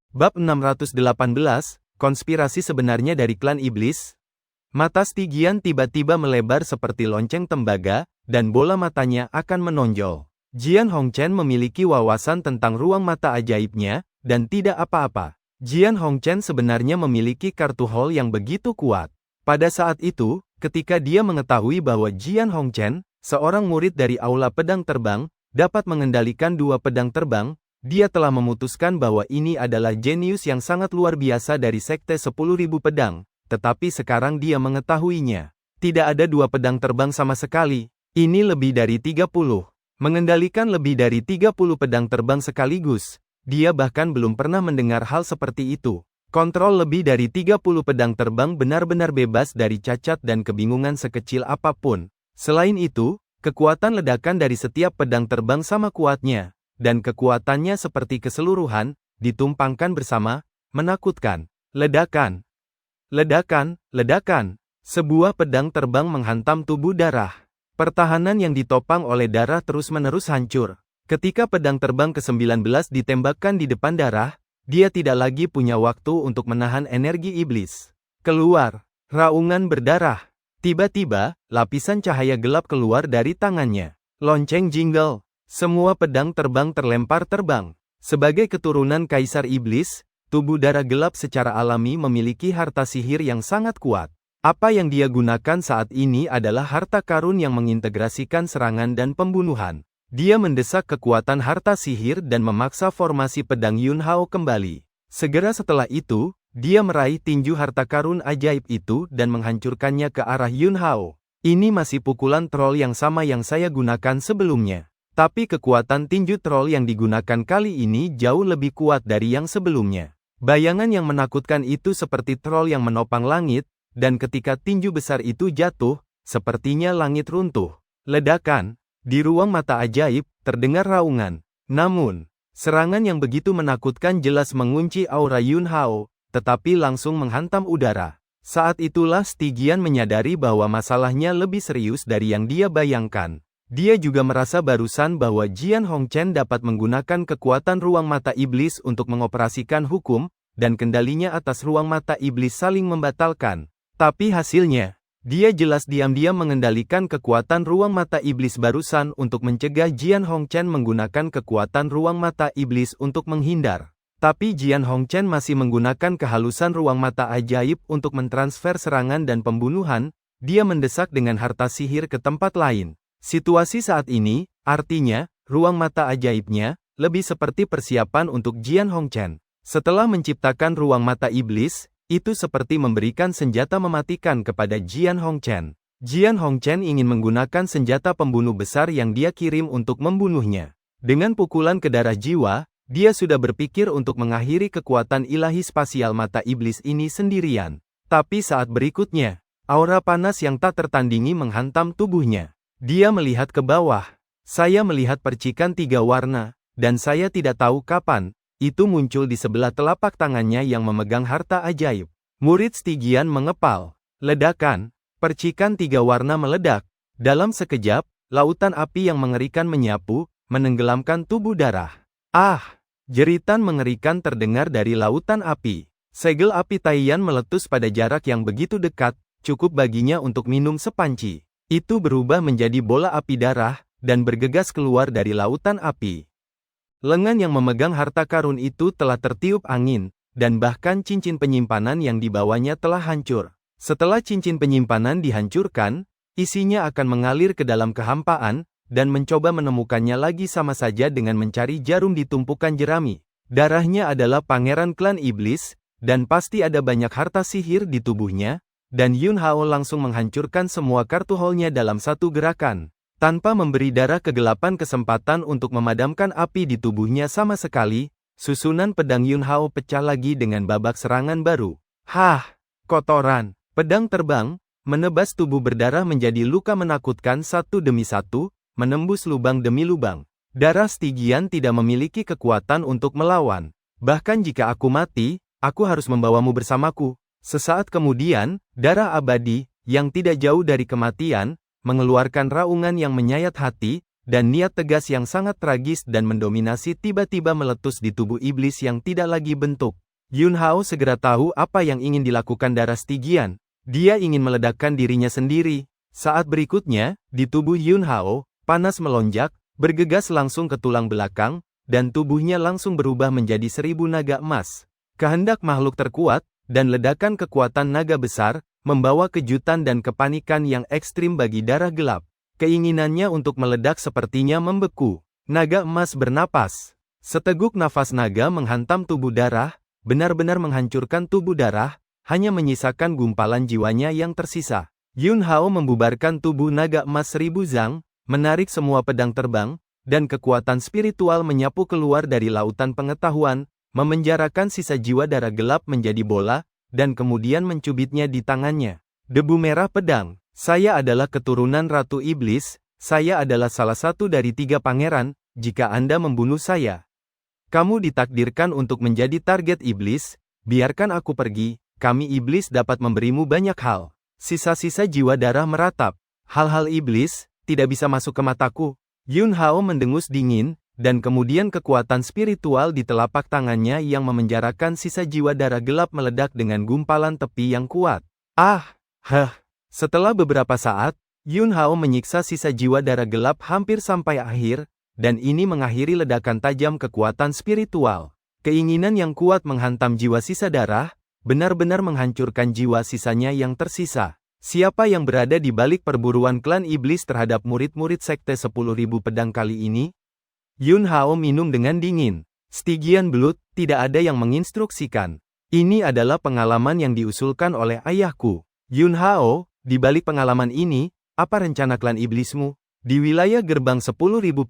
Bab 618, Konspirasi sebenarnya dari klan iblis. Mata Stygian tiba-tiba melebar seperti lonceng tembaga, dan bola matanya akan menonjol. Jian Hongchen memiliki wawasan tentang ruang mata ajaibnya, dan tidak apa-apa. Jian Hongchen sebenarnya memiliki kartu hall yang begitu kuat. Pada saat itu, ketika dia mengetahui bahwa Jian Hongchen, seorang murid dari Aula Pedang Terbang, dapat mengendalikan 2 pedang terbang, dia telah memutuskan bahwa ini adalah jenius yang sangat luar biasa dari Sekte 10.000 Pedang. Tetapi sekarang dia mengetahuinya. Tidak ada 2 pedang terbang sama sekali. Ini lebih dari 30. Mengendalikan lebih dari 30 pedang terbang sekaligus. Dia bahkan belum pernah mendengar hal seperti itu. Kontrol lebih dari 30 pedang terbang benar-benar bebas dari cacat dan kebingungan sekecil apapun. Selain itu, kekuatan ledakan dari setiap pedang terbang sama kuatnya. Dan kekuatannya seperti keseluruhan, ditumpangkan bersama, menakutkan. Ledakan. Ledakan, ledakan. Sebuah pedang terbang menghantam tubuh darah. Pertahanan yang ditopang oleh darah terus-menerus hancur. Ketika pedang terbang ke-19 ditembakkan di depan darah, dia tidak lagi punya waktu untuk menahan energi iblis. Keluar. Raungan berdarah. Tiba-tiba, lapisan cahaya gelap keluar dari tangannya. Lonceng jingle. Semua pedang terbang terlempar terbang. Sebagai keturunan Kaisar Iblis, tubuh darah gelap secara alami memiliki harta sihir yang sangat kuat. Apa yang dia gunakan saat ini adalah harta karun yang mengintegrasikan serangan dan pembunuhan. Dia mendesak kekuatan harta sihir dan memaksa formasi pedang Yunhao kembali. Segera setelah itu, dia meraih tinju harta karun ajaib itu dan menghancurkannya ke arah Yunhao. Ini masih pukulan troll yang sama yang saya gunakan sebelumnya. Tapi kekuatan tinju troll yang digunakan kali ini jauh lebih kuat dari yang sebelumnya. Bayangan yang menakutkan itu seperti troll yang menopang langit, dan ketika tinju besar itu jatuh, sepertinya langit runtuh. Ledakan. Di ruang mata ajaib, terdengar raungan. Namun, serangan yang begitu menakutkan jelas mengunci aura Yunhao, tetapi langsung menghantam udara. Saat itulah Stygian menyadari bahwa masalahnya lebih serius dari yang dia bayangkan. Dia juga merasa barusan bahwa Jian Hongchen dapat menggunakan kekuatan ruang mata iblis untuk mengoperasikan hukum, dan kendalinya atas ruang mata iblis saling membatalkan. Tapi hasilnya, dia jelas diam-diam mengendalikan kekuatan ruang mata iblis barusan untuk mencegah Jian Hongchen menggunakan kekuatan ruang mata iblis untuk menghindar. Tapi Jian Hongchen masih menggunakan kehalusan ruang mata ajaib untuk mentransfer serangan dan pembunuhan. Dia mendesak dengan harta sihir ke tempat lain. Situasi saat ini, artinya, ruang mata ajaibnya, lebih seperti persiapan untuk Jian Hongchen. Setelah menciptakan ruang mata iblis, itu seperti memberikan senjata mematikan kepada Jian Hongchen. Jian Hongchen ingin menggunakan senjata pembunuh besar yang dia kirim untuk membunuhnya. Dengan pukulan ke darah jiwa, dia sudah berpikir untuk mengakhiri kekuatan ilahi spasial mata iblis ini sendirian. Tapi saat berikutnya, aura panas yang tak tertandingi menghantam tubuhnya. Dia melihat ke bawah. Saya melihat percikan 3 warna, dan saya tidak tahu kapan, itu muncul di sebelah telapak tangannya yang memegang harta ajaib. Murid Stygian mengepal. Ledakan. Percikan 3 warna meledak. Dalam sekejap, lautan api yang mengerikan menyapu, menenggelamkan tubuh darah. Ah! Jeritan mengerikan terdengar dari lautan api. Segel api Taiyan meletus pada jarak yang begitu dekat, cukup baginya untuk minum sepanci. Itu berubah menjadi bola api darah, dan bergegas keluar dari lautan api. Lengan yang memegang harta karun itu telah tertiup angin, dan bahkan cincin penyimpanan yang dibawanya telah hancur. Setelah cincin penyimpanan dihancurkan, isinya akan mengalir ke dalam kehampaan, dan mencoba menemukannya lagi sama saja dengan mencari jarum di tumpukan jerami. Darahnya adalah pangeran klan iblis, dan pasti ada banyak harta sihir di tubuhnya, dan Yunhao langsung menghancurkan semua kartu hall-nya dalam satu gerakan. Tanpa memberi darah kegelapan kesempatan untuk memadamkan api di tubuhnya sama sekali, susunan pedang Yunhao pecah lagi dengan babak serangan baru. Hah! Kotoran! Pedang terbang, menebas tubuh berdarah menjadi luka menakutkan satu demi satu, menembus lubang demi lubang. Darah Stygian tidak memiliki kekuatan untuk melawan. Bahkan jika aku mati, aku harus membawamu bersamaku. Sesaat kemudian, darah abadi, yang tidak jauh dari kematian, mengeluarkan raungan yang menyayat hati, dan niat tegas yang sangat tragis dan mendominasi tiba-tiba meletus di tubuh iblis yang tidak lagi bentuk. Yunhao segera tahu apa yang ingin dilakukan darah Stygian. Dia ingin meledakkan dirinya sendiri. Saat berikutnya, di tubuh Yun Hao, panas melonjak, bergegas langsung ke tulang belakang, dan tubuhnya langsung berubah menjadi 1000 naga emas. Kehendak makhluk terkuat, dan ledakan kekuatan naga besar, membawa kejutan dan kepanikan yang ekstrim bagi darah gelap. Keinginannya untuk meledak sepertinya membeku. Naga emas bernapas. Seteguk nafas naga menghantam tubuh darah, benar-benar menghancurkan tubuh darah, hanya menyisakan gumpalan jiwanya yang tersisa. Yun Hao membubarkan tubuh naga emas 1000 zang, menarik semua pedang terbang, dan kekuatan spiritual menyapu keluar dari lautan pengetahuan, memenjarakan sisa jiwa darah gelap menjadi bola, dan kemudian mencubitnya di tangannya. Debu merah pedang. Saya adalah keturunan Ratu Iblis, saya adalah salah satu dari 3 pangeran, jika Anda membunuh saya. Kamu ditakdirkan untuk menjadi target iblis, biarkan aku pergi, kami iblis dapat memberimu banyak hal. Sisa-sisa jiwa darah meratap. Hal-hal iblis, tidak bisa masuk ke mataku. Yun Hao mendengus dingin, dan kemudian kekuatan spiritual di telapak tangannya yang memenjarakan sisa jiwa darah gelap meledak dengan gumpalan tepi yang kuat. Setelah beberapa saat, Yun Hao menyiksa sisa jiwa darah gelap hampir sampai akhir, dan ini mengakhiri ledakan tajam kekuatan spiritual. Keinginan yang kuat menghantam jiwa sisa darah, benar-benar menghancurkan jiwa sisanya yang tersisa. Siapa yang berada di balik perburuan klan iblis terhadap murid-murid sekte 10.000 pedang kali ini? Yun Hao minum dengan dingin. Stygian Blood, tidak ada yang menginstruksikan. Ini adalah pengalaman yang diusulkan oleh ayahku. Yun Hao, di balik pengalaman ini, apa rencana klan iblismu? Di wilayah gerbang 10.000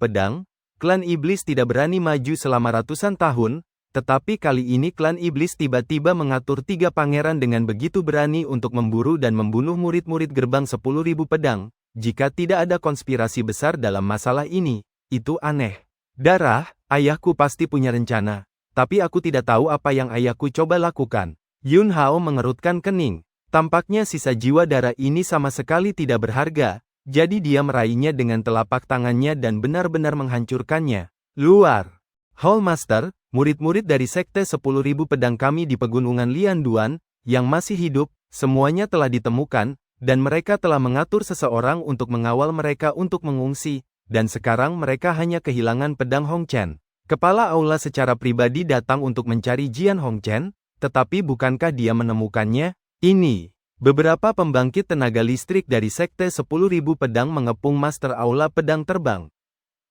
pedang, klan iblis tidak berani maju selama ratusan tahun, tetapi kali ini klan iblis tiba-tiba mengatur 3 pangeran dengan begitu berani untuk memburu dan membunuh murid-murid gerbang 10.000 pedang. Jika tidak ada konspirasi besar dalam masalah ini, itu aneh. Darah, ayahku pasti punya rencana. Tapi aku tidak tahu apa yang ayahku coba lakukan. Yun Hao mengerutkan kening. Tampaknya sisa jiwa darah ini sama sekali tidak berharga, jadi dia meraihnya dengan telapak tangannya dan benar-benar menghancurkannya. Luar. Hall Master, murid-murid dari sekte 10.000 pedang kami di pegunungan Lianduan, yang masih hidup, semuanya telah ditemukan, dan mereka telah mengatur seseorang untuk mengawal mereka untuk mengungsi, dan sekarang mereka hanya kehilangan pedang Hong Chen. Kepala aula secara pribadi datang untuk mencari Jian Hong Chen, tetapi bukankah dia menemukannya? Ini. Beberapa pembangkit tenaga listrik dari sekte 10.000 pedang mengepung Master Aula Pedang Terbang.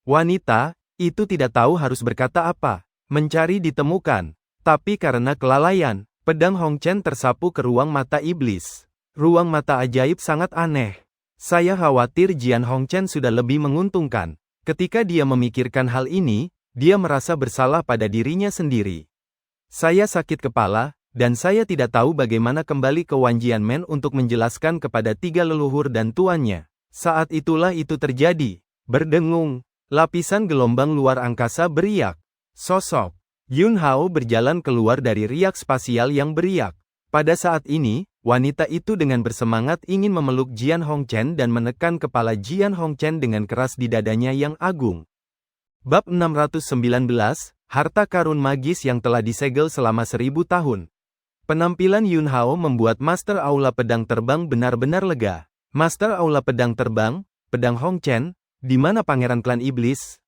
Wanita, itu tidak tahu harus berkata apa. Mencari ditemukan. Tapi karena kelalaian, pedang Hong Chen tersapu ke ruang mata iblis. Ruang mata ajaib sangat aneh. Saya khawatir Jian Hong Chen sudah lebih menguntungkan. Ketika dia memikirkan hal ini, dia merasa bersalah pada dirinya sendiri. Saya sakit kepala, dan saya tidak tahu bagaimana kembali ke Wanjianmen untuk menjelaskan kepada 3 leluhur dan tuannya. Saat itulah itu terjadi. Berdengung. Lapisan gelombang luar angkasa beriak. Sosok Yun Hao berjalan keluar dari riak spasial yang beriak. Pada saat ini, wanita itu dengan bersemangat ingin memeluk Jian Hong Chen dan menekan kepala Jian Hong Chen dengan keras di dadanya yang agung. Bab 619, Harta Karun Magis yang telah disegel selama 1000 tahun. Penampilan Yun Hao membuat Master Aula Pedang Terbang benar-benar lega. Master Aula Pedang Terbang, Pedang Hong Chen, di mana Pangeran Klan Iblis?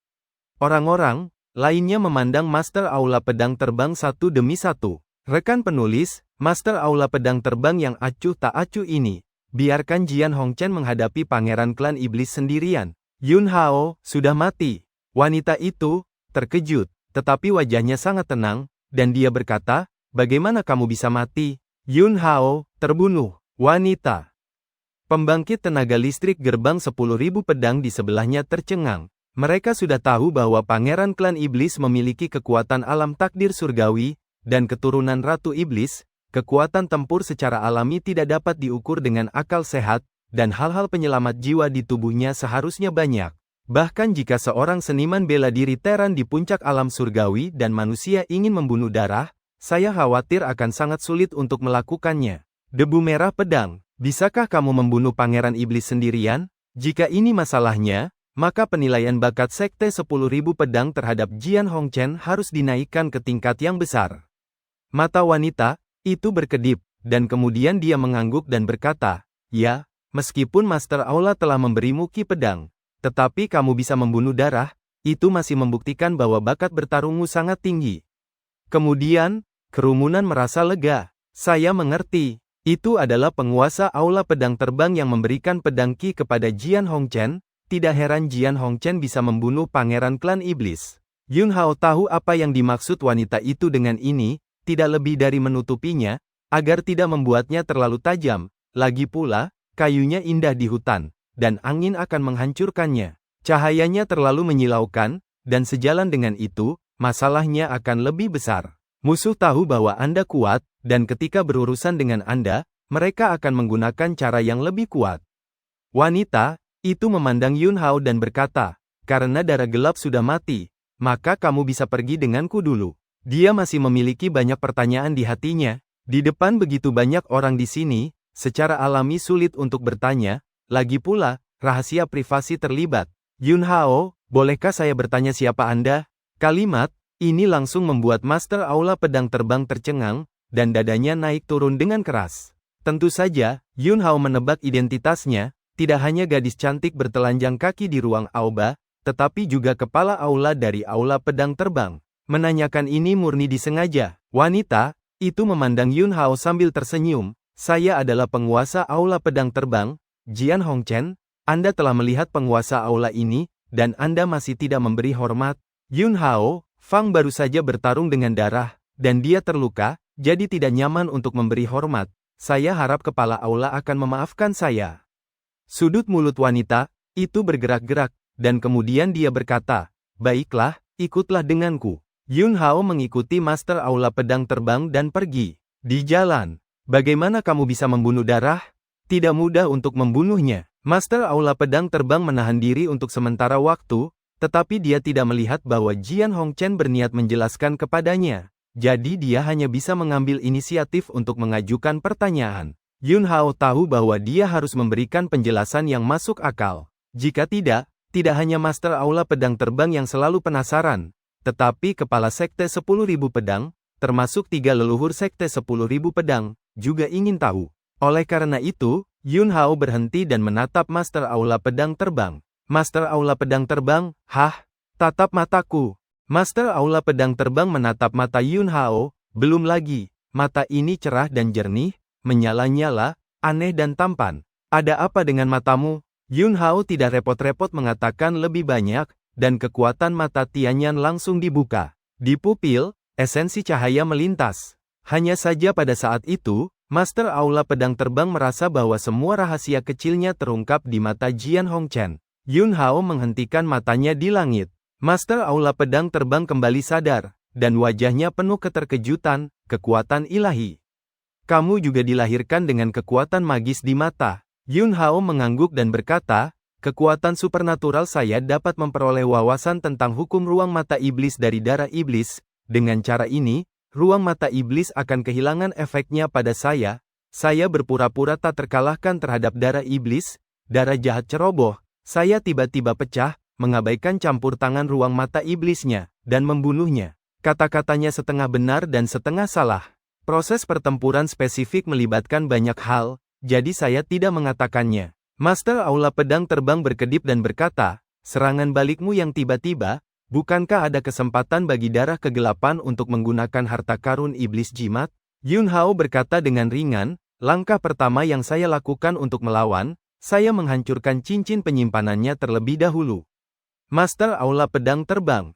Orang-orang lainnya memandang Master Aula Pedang Terbang satu demi satu. Rekan penulis, Master Aula Pedang Terbang yang acuh tak acuh ini. Biarkan Jian Hong Chen menghadapi Pangeran Klan Iblis sendirian. Yun Hao sudah mati. Wanita itu terkejut, tetapi wajahnya sangat tenang, dan dia berkata, bagaimana kamu bisa mati? Yun Hao terbunuh. Wanita. Pembangkit tenaga listrik gerbang 10.000 pedang di sebelahnya tercengang. Mereka sudah tahu bahwa Pangeran Klan Iblis memiliki kekuatan alam takdir surgawi, dan keturunan Ratu Iblis, kekuatan tempur secara alami tidak dapat diukur dengan akal sehat, dan hal-hal penyelamat jiwa di tubuhnya seharusnya banyak. Bahkan jika seorang seniman bela diri teran di puncak alam surgawi dan manusia ingin membunuh darah, saya khawatir akan sangat sulit untuk melakukannya. Debu merah pedang, bisakah kamu membunuh Pangeran Iblis sendirian? Jika ini masalahnya, maka penilaian bakat sekte 10.000 pedang terhadap Jian Hong Chen harus dinaikkan ke tingkat yang besar. Mata wanita itu berkedip, dan kemudian dia mengangguk dan berkata, "Ya, meskipun Master Aula telah memberimu ki pedang, tetapi kamu bisa membunuh darah, itu masih membuktikan bahwa bakat bertarungmu sangat tinggi." Kemudian, kerumunan merasa lega. Saya mengerti. Itu adalah penguasa Aula Pedang Terbang yang memberikan pedang ki kepada Jian Hongchen. Tidak heran Jian Hongchen bisa membunuh pangeran klan iblis. Yun Hao tahu apa yang dimaksud wanita itu dengan ini, tidak lebih dari menutupinya, agar tidak membuatnya terlalu tajam. Lagi pula, kayunya indah di hutan, dan angin akan menghancurkannya. Cahayanya terlalu menyilaukan, dan sejalan dengan itu, masalahnya akan lebih besar. Musuh tahu bahwa Anda kuat, dan ketika berurusan dengan Anda, mereka akan menggunakan cara yang lebih kuat. Wanita itu memandang Yun Hao dan berkata, "Karena darah gelap sudah mati, maka kamu bisa pergi denganku dulu." Dia masih memiliki banyak pertanyaan di hatinya. Di depan begitu banyak orang di sini, secara alami sulit untuk bertanya, lagi pula, rahasia privasi terlibat. "Yun Hao, bolehkah saya bertanya siapa Anda?" Kalimat ini langsung membuat Master Aula Pedang Terbang tercengang, dan dadanya naik turun dengan keras. Tentu saja, Yun Hao menebak identitasnya, tidak hanya gadis cantik bertelanjang kaki di ruang Aoba, tetapi juga kepala aula dari Aula Pedang Terbang. Menanyakan ini murni disengaja. Wanita itu memandang Yun Hao sambil tersenyum. "Saya adalah penguasa Aula Pedang Terbang, Jian Hongchen. Anda telah melihat penguasa aula ini, dan Anda masih tidak memberi hormat." Yun Hao, Fang baru saja bertarung dengan darah, dan dia terluka, jadi tidak nyaman untuk memberi hormat. "Saya harap kepala aula akan memaafkan saya." Sudut mulut wanita itu bergerak-gerak, dan kemudian dia berkata, "Baiklah, ikutlah denganku." Yun Hao mengikuti Master Aula Pedang Terbang dan pergi. Di jalan, "Bagaimana kamu bisa membunuh darah? Tidak mudah untuk membunuhnya." Master Aula Pedang Terbang menahan diri untuk sementara waktu, tetapi dia tidak melihat bahwa Jian Hongchen berniat menjelaskan kepadanya. Jadi dia hanya bisa mengambil inisiatif untuk mengajukan pertanyaan. Yun Hao tahu bahwa dia harus memberikan penjelasan yang masuk akal. Jika tidak hanya Master Aula Pedang Terbang yang selalu penasaran, tetapi kepala Sekte 10.000 Pedang, termasuk 3 leluhur Sekte 10.000 Pedang, juga ingin tahu. Oleh karena itu, Yun Hao berhenti dan menatap Master Aula Pedang Terbang. "Master Aula Pedang Terbang, tatap mataku." Master Aula Pedang Terbang menatap mata Yun Hao. Belum lagi, mata ini cerah dan jernih, menyala-nyala, aneh dan tampan. "Ada apa dengan matamu?" Yun Hao tidak repot-repot mengatakan lebih banyak, dan kekuatan mata Tianyan langsung dibuka. Di pupil, esensi cahaya melintas. Hanya saja pada saat itu, Master Aula Pedang Terbang merasa bahwa semua rahasia kecilnya terungkap di mata Jian Hongchen. Yun Hao menghentikan matanya di langit. Master Aula Pedang Terbang kembali sadar, dan wajahnya penuh keterkejutan, kekuatan ilahi. "Kamu juga dilahirkan dengan kekuatan magis di mata." Yun Hao mengangguk dan berkata, "Kekuatan supernatural saya dapat memperoleh wawasan tentang hukum ruang mata iblis dari darah iblis. Dengan cara ini, ruang mata iblis akan kehilangan efeknya pada saya. Saya berpura-pura tak terkalahkan terhadap darah iblis, darah jahat ceroboh. Saya tiba-tiba pecah, mengabaikan campur tangan ruang mata iblisnya, dan membunuhnya." Kata-katanya setengah benar dan setengah salah. Proses pertempuran spesifik melibatkan banyak hal, jadi saya tidak mengatakannya. Master Aula Pedang Terbang berkedip dan berkata, "Serangan balikmu yang tiba-tiba, bukankah ada kesempatan bagi darah kegelapan untuk menggunakan harta karun iblis jimat?" Yun Hao berkata dengan ringan, "Langkah pertama yang saya lakukan untuk melawan, saya menghancurkan cincin penyimpanannya terlebih dahulu." Master Aula Pedang Terbang.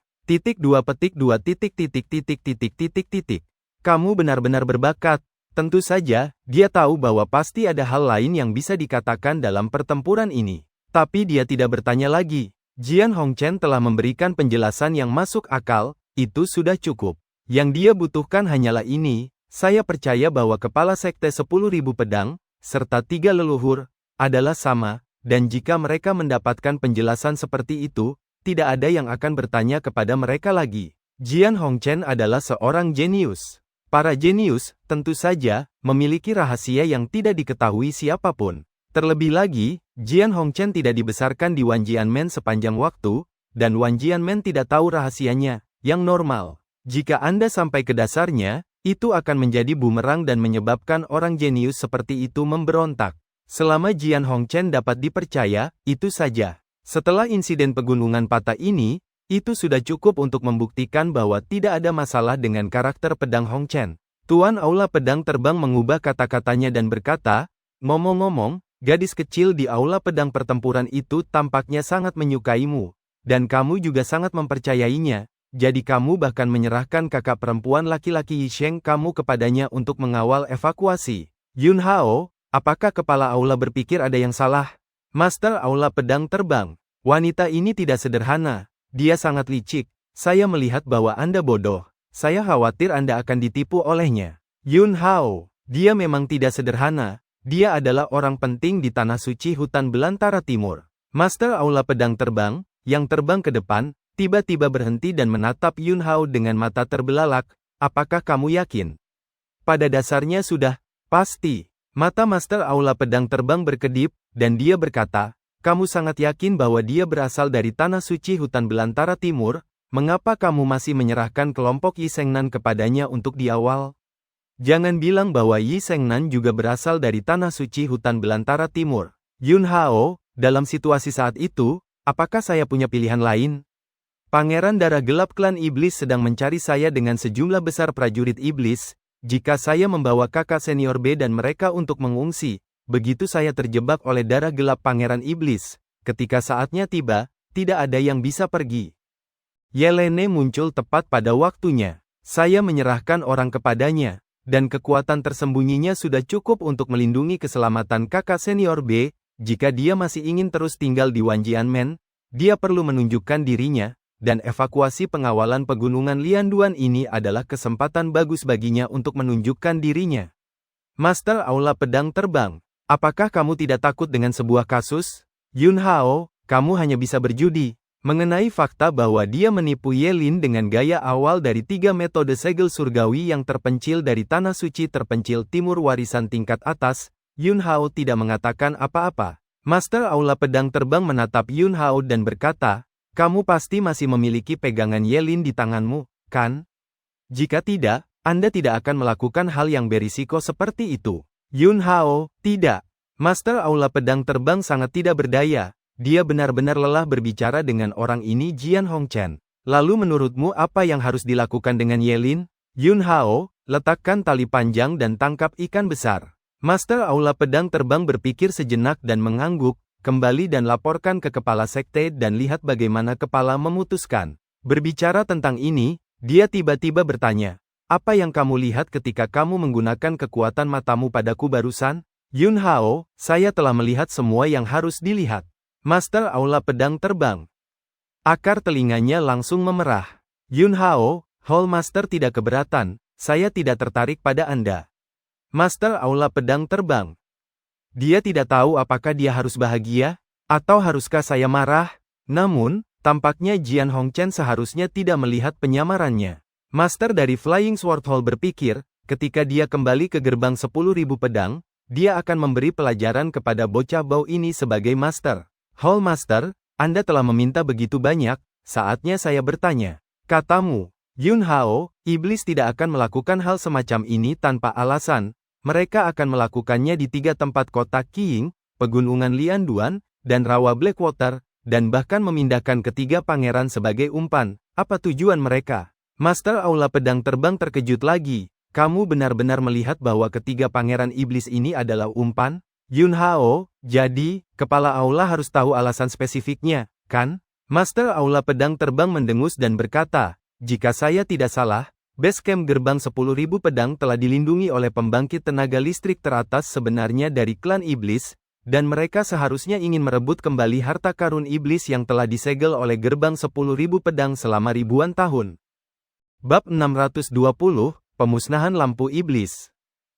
"Kamu benar-benar berbakat." Tentu saja, dia tahu bahwa pasti ada hal lain yang bisa dikatakan dalam pertempuran ini. Tapi dia tidak bertanya lagi. Jian Hongchen telah memberikan penjelasan yang masuk akal, itu sudah cukup. Yang dia butuhkan hanyalah ini, "Saya percaya bahwa kepala Sekte 10.000 Pedang, serta 3 leluhur, adalah sama, dan jika mereka mendapatkan penjelasan seperti itu, tidak ada yang akan bertanya kepada mereka lagi." Jian Hongchen adalah seorang jenius. Para jenius, tentu saja, memiliki rahasia yang tidak diketahui siapapun. Terlebih lagi, Jian Hongchen tidak dibesarkan di Wanjianmen sepanjang waktu, dan Wanjianmen tidak tahu rahasianya, yang normal. Jika Anda sampai ke dasarnya, Itu akan menjadi bumerang dan menyebabkan orang jenius seperti itu memberontak. Selama Jian Hongchen dapat dipercaya, itu saja. Setelah insiden pegunungan patah ini, itu sudah cukup untuk membuktikan bahwa tidak ada masalah dengan karakter pedang Hongchen. Tuan Aula Pedang Terbang mengubah kata-katanya dan berkata, ngomong-ngomong, gadis kecil di aula pedang pertempuran itu tampaknya sangat menyukaimu. Dan kamu juga sangat mempercayainya. Jadi kamu bahkan menyerahkan kakak perempuan laki-laki Yisheng kamu kepadanya untuk mengawal evakuasi. Yun Hao, apakah kepala aula berpikir ada yang salah? Master Aula Pedang Terbang, wanita ini tidak sederhana. Dia sangat licik. Saya melihat bahwa Anda bodoh. Saya khawatir Anda akan ditipu olehnya. Yun Hao, dia memang tidak sederhana. Dia adalah orang penting di Tanah Suci Hutan Belantara Timur. Master Aula Pedang Terbang, yang terbang ke depan, tiba-tiba berhenti dan menatap Yun Hao dengan mata terbelalak. Apakah kamu yakin? Pada dasarnya sudah, pasti. Mata Master Aula Pedang Terbang berkedip, dan dia berkata, kamu sangat yakin bahwa dia berasal dari Tanah Suci Hutan Belantara Timur? Mengapa kamu masih menyerahkan kelompok Yi Shengnan kepadanya untuk diawal? Jangan bilang bahwa Yi Shengnan juga berasal dari Tanah Suci Hutan Belantara Timur. Yun Hao, dalam situasi saat itu, apakah saya punya pilihan lain? Pangeran Darah Gelap Klan Iblis sedang mencari saya dengan sejumlah besar prajurit iblis. Jika saya membawa kakak senior B dan mereka untuk mengungsi, begitu saya terjebak oleh darah gelap Pangeran Iblis. Ketika saatnya tiba, tidak ada yang bisa pergi. Yelene muncul tepat pada waktunya. Saya menyerahkan orang kepadanya, dan kekuatan tersembunyinya sudah cukup untuk melindungi keselamatan kakak senior B. Jika dia masih ingin terus tinggal di Wanjianmen, dia perlu menunjukkan dirinya, dan evakuasi pengawalan pegunungan Lianduan ini adalah kesempatan bagus baginya untuk menunjukkan dirinya. Master Aula Pedang Terbang, apakah kamu tidak takut dengan sebuah kasus? Yun Hao, kamu hanya bisa berjudi. Mengenai fakta bahwa dia menipu Yelin dengan gaya awal dari 3 metode segel surgawi yang terpencil dari Tanah Suci terpencil timur warisan tingkat atas, Yun Hao tidak mengatakan apa-apa. Master Aula Pedang Terbang menatap Yun Hao dan berkata, kamu pasti masih memiliki pegangan Yelin di tanganmu, kan? Jika tidak, Anda tidak akan melakukan hal yang berisiko seperti itu. Yun Hao, tidak. Master Aula Pedang Terbang sangat tidak berdaya. Dia benar-benar lelah berbicara dengan orang ini Jian Hongchen. Lalu menurutmu apa yang harus dilakukan dengan Yelin? Yun Hao, letakkan tali panjang dan tangkap ikan besar. Master Aula Pedang Terbang berpikir sejenak dan mengangguk. Kembali dan laporkan ke kepala sekte dan lihat bagaimana kepala memutuskan. Berbicara tentang ini, dia tiba-tiba bertanya, apa yang kamu lihat ketika kamu menggunakan kekuatan matamu padaku barusan? Yun Hao, saya telah melihat semua yang harus dilihat. Master Aula Pedang Terbang. Akar telinganya langsung memerah. Yun Hao, Hall Master tidak keberatan, saya tidak tertarik pada Anda. Master Aula Pedang Terbang. Dia tidak tahu apakah dia harus bahagia, atau haruskah saya marah? Namun, tampaknya Jian Hongchen seharusnya tidak melihat penyamarannya. Master dari Flying Sword Hall berpikir, ketika dia kembali ke gerbang 10.000 pedang, dia akan memberi pelajaran kepada bocah bau ini sebagai Master. Hall Master, Anda telah meminta begitu banyak, saatnya saya bertanya. Katamu, Yun Hao, iblis tidak akan melakukan hal semacam ini tanpa alasan. Mereka akan melakukannya di 3 tempat kota Qiying, Pegunungan Lianduan, dan Rawa Blackwater, dan bahkan memindahkan ketiga pangeran sebagai umpan. Apa tujuan mereka? Master Aula Pedang Terbang terkejut lagi. Kamu benar-benar melihat bahwa ketiga pangeran iblis ini adalah umpan? Yun Hao, jadi, kepala aula harus tahu alasan spesifiknya, kan? Master Aula Pedang Terbang mendengus dan berkata, jika saya tidak salah, base camp gerbang 10.000 pedang telah dilindungi oleh pembangkit tenaga listrik teratas sebenarnya dari klan iblis, dan mereka seharusnya ingin merebut kembali harta karun iblis yang telah disegel oleh gerbang 10.000 pedang selama ribuan tahun. Bab 620, Pemusnahan Lampu Iblis.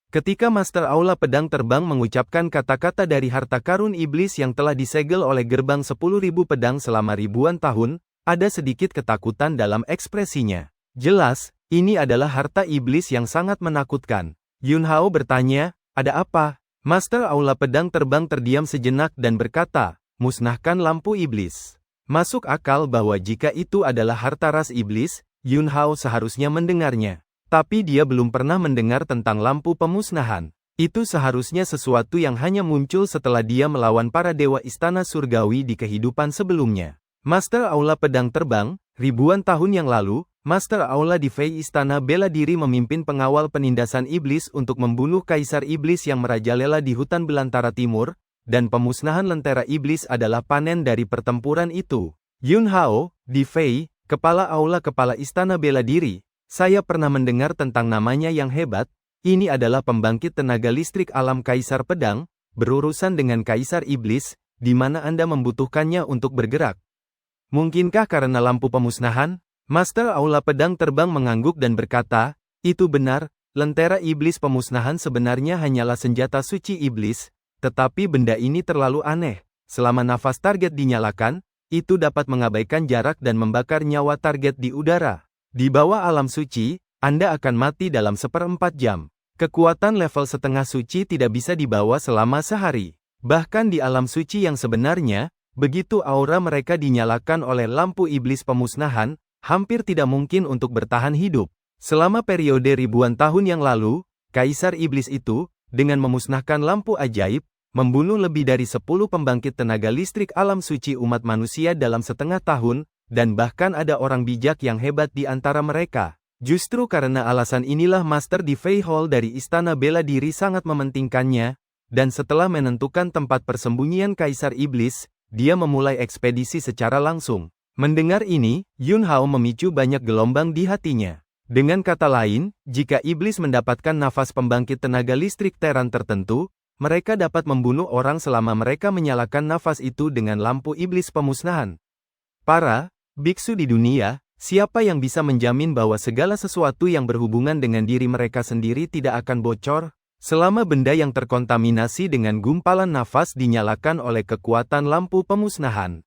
Ketika Master Aula Pedang Terbang mengucapkan kata-kata dari harta karun iblis yang telah disegel oleh gerbang 10.000 pedang selama ribuan tahun, ada sedikit ketakutan dalam ekspresinya. Jelas, ini adalah harta iblis yang sangat menakutkan. Yun Hao bertanya, ada apa? Master Aula Pedang Terbang terdiam sejenak dan berkata, musnahkan lampu iblis. Masuk akal bahwa jika itu adalah harta ras iblis, Yun Hao seharusnya mendengarnya. Tapi dia belum pernah mendengar tentang lampu pemusnahan. Itu seharusnya sesuatu yang hanya muncul setelah dia melawan para dewa istana surgawi di kehidupan sebelumnya. Master Aula Pedang Terbang, ribuan tahun yang lalu, Master Aula di Fey Istana Bela Diri memimpin pengawal penindasan iblis untuk membunuh Kaisar Iblis yang merajalela di hutan belantara timur, dan pemusnahan lentera iblis adalah panen dari pertempuran itu. Yun Hao, di Fey, Kepala Aula Kepala Istana Bela Diri. Saya pernah mendengar tentang namanya yang hebat. Ini adalah pembangkit tenaga listrik alam Kaisar Pedang, berurusan dengan Kaisar Iblis, di mana Anda membutuhkannya untuk bergerak. Mungkinkah karena lampu pemusnahan? Master Aula Pedang Terbang mengangguk dan berkata, itu benar, lentera iblis pemusnahan sebenarnya hanyalah senjata suci iblis, tetapi benda ini terlalu aneh. Selama nafas target dinyalakan, itu dapat mengabaikan jarak dan membakar nyawa target di udara. Di bawah alam suci, Anda akan mati dalam 1/4 jam. Kekuatan level setengah suci tidak bisa dibawa selama sehari. Bahkan di alam suci yang sebenarnya, begitu aura mereka dinyalakan oleh lampu iblis pemusnahan, hampir tidak mungkin untuk bertahan hidup. Selama periode ribuan tahun yang lalu, Kaisar Iblis itu, dengan memusnahkan lampu ajaib, membunuh lebih dari 10 pembangkit tenaga listrik alam suci umat manusia dalam setengah tahun, dan bahkan ada orang bijak yang hebat di antara mereka. Justru karena alasan inilah Master di Fey Hall dari Istana Bela Diri sangat mementingkannya, dan setelah menentukan tempat persembunyian Kaisar Iblis, dia memulai ekspedisi secara langsung. Mendengar ini, Yun Hao memicu banyak gelombang di hatinya. Dengan kata lain, jika Iblis mendapatkan nafas pembangkit tenaga listrik teran tertentu, mereka dapat membunuh orang selama mereka menyalakan nafas itu dengan lampu iblis pemusnahan. Para biksu di dunia, siapa yang bisa menjamin bahwa segala sesuatu yang berhubungan dengan diri mereka sendiri tidak akan bocor? Selama benda yang terkontaminasi dengan gumpalan nafas dinyalakan oleh kekuatan lampu pemusnahan,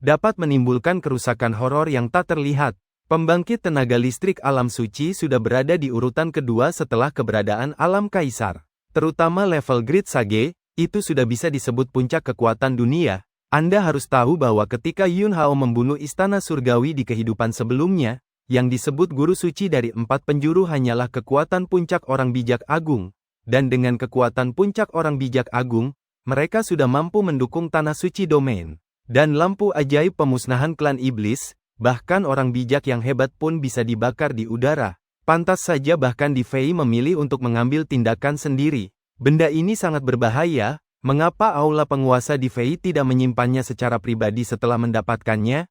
dapat menimbulkan kerusakan horor yang tak terlihat. Pembangkit tenaga listrik alam suci sudah berada di urutan kedua setelah keberadaan alam kaisar. Terutama level Great Sage, itu sudah bisa disebut puncak kekuatan dunia. Anda harus tahu bahwa ketika Yun Hao membunuh istana surgawi di kehidupan sebelumnya, yang disebut guru suci dari 4 penjuru hanyalah kekuatan puncak orang bijak agung. Dan dengan kekuatan puncak orang bijak agung, mereka sudah mampu mendukung tanah suci domain. Dan lampu ajaib pemusnahan klan iblis, bahkan orang bijak yang hebat pun bisa dibakar di udara. Pantas saja bahkan di Fey memilih untuk mengambil tindakan sendiri. Benda ini sangat berbahaya. Mengapa aula penguasa di Fey tidak menyimpannya secara pribadi setelah mendapatkannya?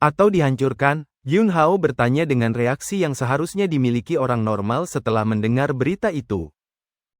Atau dihancurkan? Yun Hao bertanya dengan reaksi yang seharusnya dimiliki orang normal setelah mendengar berita itu.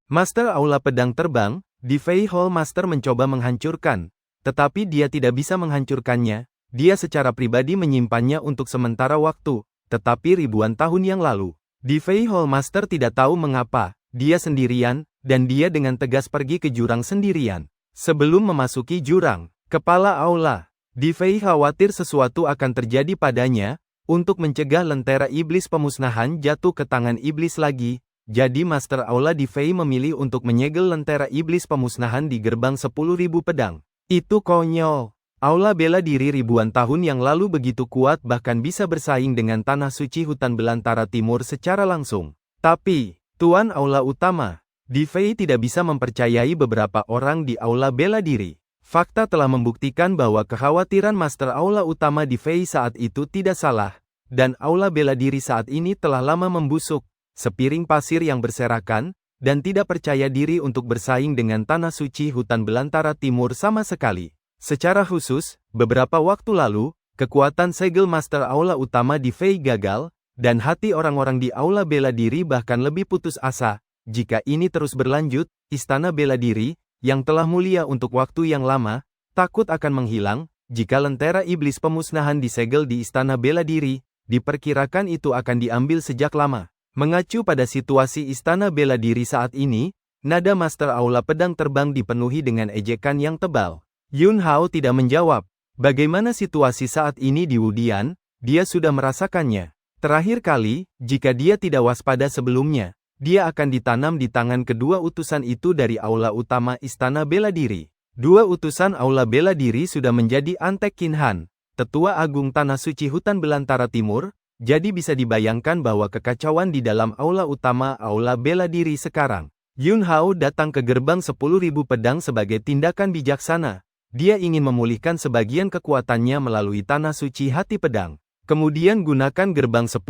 Master Aula Pedang Terbang, di Fey Hall Master mencoba menghancurkan, tetapi dia tidak bisa menghancurkannya. Dia secara pribadi menyimpannya untuk sementara waktu, tetapi ribuan tahun yang lalu. Di Fey Hall Master tidak tahu mengapa, dia sendirian, dan dia dengan tegas pergi ke jurang sendirian. Sebelum memasuki jurang, Kepala Aula di Fey khawatir sesuatu akan terjadi padanya, untuk mencegah lentera iblis pemusnahan jatuh ke tangan iblis lagi. Jadi Master Aula di Fey memilih untuk menyegel lentera iblis pemusnahan di gerbang 10.000 pedang. Itu konyol. Aula bela diri ribuan tahun yang lalu begitu kuat bahkan bisa bersaing dengan tanah suci hutan belantara timur secara langsung. Tapi, Tuan Aula Utama di Fey tidak bisa mempercayai beberapa orang di Aula Bela Diri. Fakta telah membuktikan bahwa kekhawatiran Master Aula Utama di Fey saat itu tidak salah, dan Aula Bela Diri saat ini telah lama membusuk, sepiring pasir yang berserakan, dan tidak percaya diri untuk bersaing dengan tanah suci hutan belantara timur sama sekali. Secara khusus, beberapa waktu lalu, kekuatan segel Master Aula Utama di Fey gagal, dan hati orang-orang di Aula Bela Diri bahkan lebih putus asa. Jika ini terus berlanjut, Istana Bela Diri, yang telah mulia untuk waktu yang lama, takut akan menghilang. Jika lentera iblis pemusnahan disegel di Istana Bela Diri, diperkirakan itu akan diambil sejak lama. Mengacu pada situasi Istana Bela Diri saat ini, nada Master Aula Pedang Terbang dipenuhi dengan ejekan yang tebal. Yun Hao tidak menjawab. Bagaimana situasi saat ini di Wudian? Dia sudah merasakannya. Terakhir kali, jika dia tidak waspada sebelumnya, dia akan ditanam di tangan kedua utusan itu dari Aula Utama Istana Bela Diri. Dua utusan Aula Bela Diri sudah menjadi Antek Kinhan, Tetua Agung Tanah Suci Hutan Belantara Timur, jadi bisa dibayangkan bahwa kekacauan di dalam aula utama aula bela diri sekarang. Yun Hao datang ke gerbang 10.000 pedang sebagai tindakan bijaksana. Dia ingin memulihkan sebagian kekuatannya melalui tanah suci hati pedang. Kemudian gunakan gerbang 10.000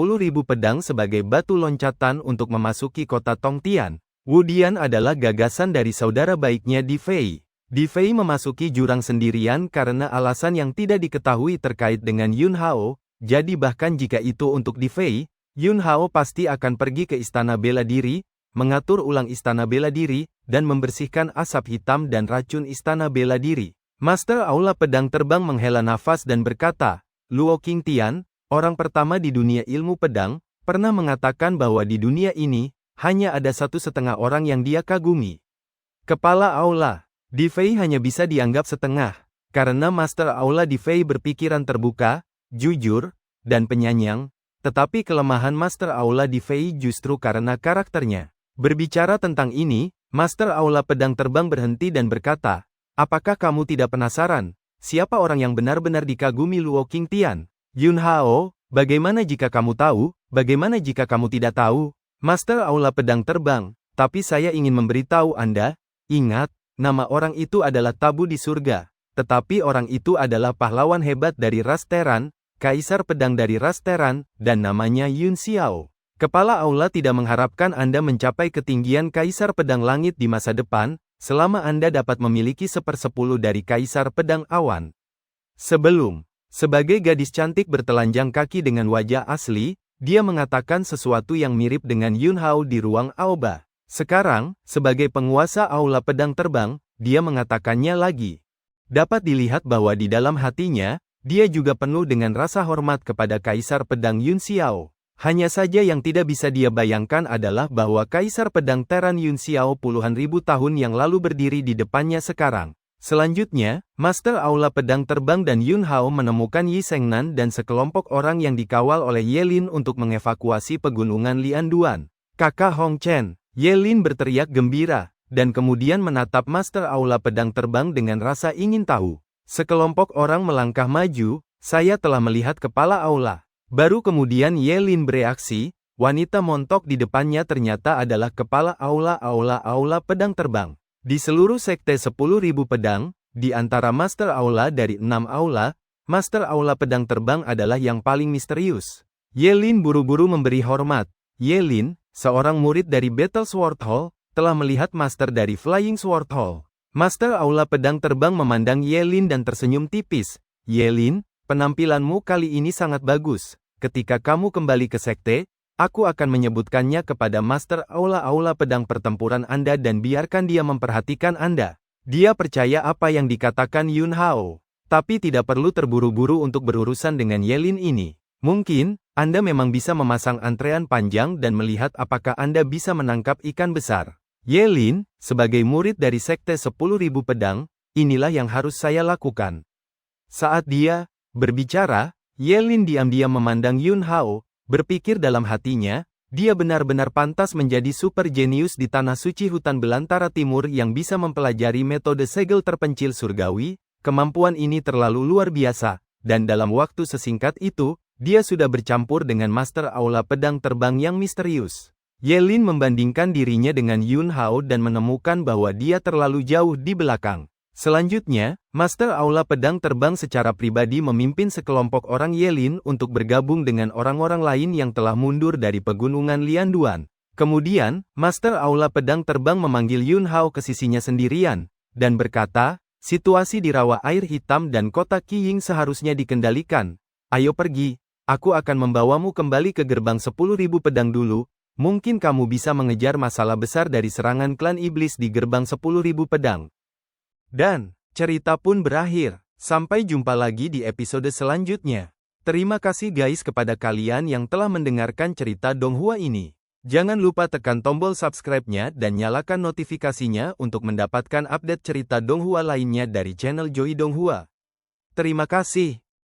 pedang sebagai batu loncatan untuk memasuki kota Tongtian. Wudian adalah gagasan dari saudara baiknya Di Fei. Di Fei memasuki jurang sendirian karena alasan yang tidak diketahui terkait dengan Yun Hao, jadi bahkan jika itu untuk Di Fei, Yun Hao pasti akan pergi ke istana bela diri, mengatur ulang istana bela diri, dan membersihkan asap hitam dan racun istana bela diri. Master Aula Pedang Terbang menghela nafas dan berkata, Luo Qingtian, orang pertama di dunia ilmu pedang, pernah mengatakan bahwa di dunia ini, hanya ada 1/2 orang yang dia kagumi. Kepala Aula, Di Fei hanya bisa dianggap setengah, karena Master Aula Di Fei berpikiran terbuka, jujur, dan penyayang, tetapi kelemahan Master Aula Di Fei justru karena karakternya. Berbicara tentang ini, Master Aula Pedang Terbang berhenti dan berkata, apakah kamu tidak penasaran, siapa orang yang benar-benar dikagumi Luo Qingtian? Yun Hao, bagaimana jika kamu tahu, bagaimana jika kamu tidak tahu? Master Aula Pedang Terbang, tapi saya ingin memberitahu Anda, ingat, nama orang itu adalah tabu di surga, tetapi orang itu adalah pahlawan hebat dari ras Teran, kaisar pedang dari ras Teran, dan namanya Yun Xiao. Kepala Aula tidak mengharapkan Anda mencapai ketinggian Kaisar Pedang Langit di masa depan, selama Anda dapat memiliki 1/10 dari Kaisar Pedang Awan. Sebagai gadis cantik bertelanjang kaki dengan wajah asli, dia mengatakan sesuatu yang mirip dengan Yun Hao di ruang Aoba. Sekarang, sebagai penguasa Aula Pedang Terbang, dia mengatakannya lagi. Dapat dilihat bahwa di dalam hatinya, dia juga penuh dengan rasa hormat kepada Kaisar Pedang Yun Xiao. Hanya saja yang tidak bisa dia bayangkan adalah bahwa Kaisar Pedang Teran Yun Xiao puluhan ribu tahun yang lalu berdiri di depannya sekarang. Selanjutnya, Master Aula Pedang Terbang dan Yun Hao menemukan Yi Shengnan dan sekelompok orang yang dikawal oleh Ye Lin untuk mengevakuasi pegunungan Lianduan. Kakak Hong Chen, Ye Lin berteriak gembira, dan kemudian menatap Master Aula Pedang Terbang dengan rasa ingin tahu. Sekelompok orang melangkah maju, saya telah melihat kepala Aula. Baru kemudian Ye Lin bereaksi, wanita montok di depannya ternyata adalah kepala Aula Pedang Terbang. Di seluruh sekte 10.000 pedang, di antara Master Aula dari 6 Aula, Master Aula Pedang Terbang adalah yang paling misterius. Ye Lin buru-buru memberi hormat. Ye Lin, seorang murid dari Battle Sword Hall, telah melihat Master dari Flying Sword Hall. Master Aula Pedang Terbang memandang Ye Lin dan tersenyum tipis. Ye Lin, penampilanmu kali ini sangat bagus. Ketika kamu kembali ke sekte, aku akan menyebutkannya kepada Master Aula Pedang Pertempuran Anda dan biarkan dia memperhatikan Anda. Dia percaya apa yang dikatakan Yun Hao. Tapi tidak perlu terburu-buru untuk berurusan dengan Ye Lin ini. Mungkin, Anda memang bisa memasang antrean panjang dan melihat apakah Anda bisa menangkap ikan besar. Ye Lin, sebagai murid dari sekte 10.000 pedang, inilah yang harus saya lakukan. Saat dia berbicara, Ye Lin diam-diam memandang Yun Hao, berpikir dalam hatinya, dia benar-benar pantas menjadi super jenius di tanah suci hutan belantara timur yang bisa mempelajari metode segel terpencil surgawi. Kemampuan ini terlalu luar biasa, dan dalam waktu sesingkat itu, dia sudah bercampur dengan Master Aula Pedang Terbang yang misterius. Ye Lin membandingkan dirinya dengan Yun Hao dan menemukan bahwa dia terlalu jauh di belakang. Selanjutnya, Master Aula Pedang Terbang secara pribadi memimpin sekelompok orang Ye Lin untuk bergabung dengan orang-orang lain yang telah mundur dari pegunungan Lianduan. Kemudian, Master Aula Pedang Terbang memanggil Yun Hao ke sisinya sendirian, dan berkata, situasi di rawa air hitam dan kota Qiying seharusnya dikendalikan. Ayo pergi, aku akan membawamu kembali ke gerbang 10.000 pedang dulu, mungkin kamu bisa mengejar masalah besar dari serangan klan iblis di gerbang 10.000 pedang. Dan, cerita pun berakhir. Sampai jumpa lagi di episode selanjutnya. Terima kasih guys kepada kalian yang telah mendengarkan cerita Donghua ini. Jangan lupa tekan tombol subscribe-nya dan nyalakan notifikasinya untuk mendapatkan update cerita Donghua lainnya dari channel Joy Donghua. Terima kasih.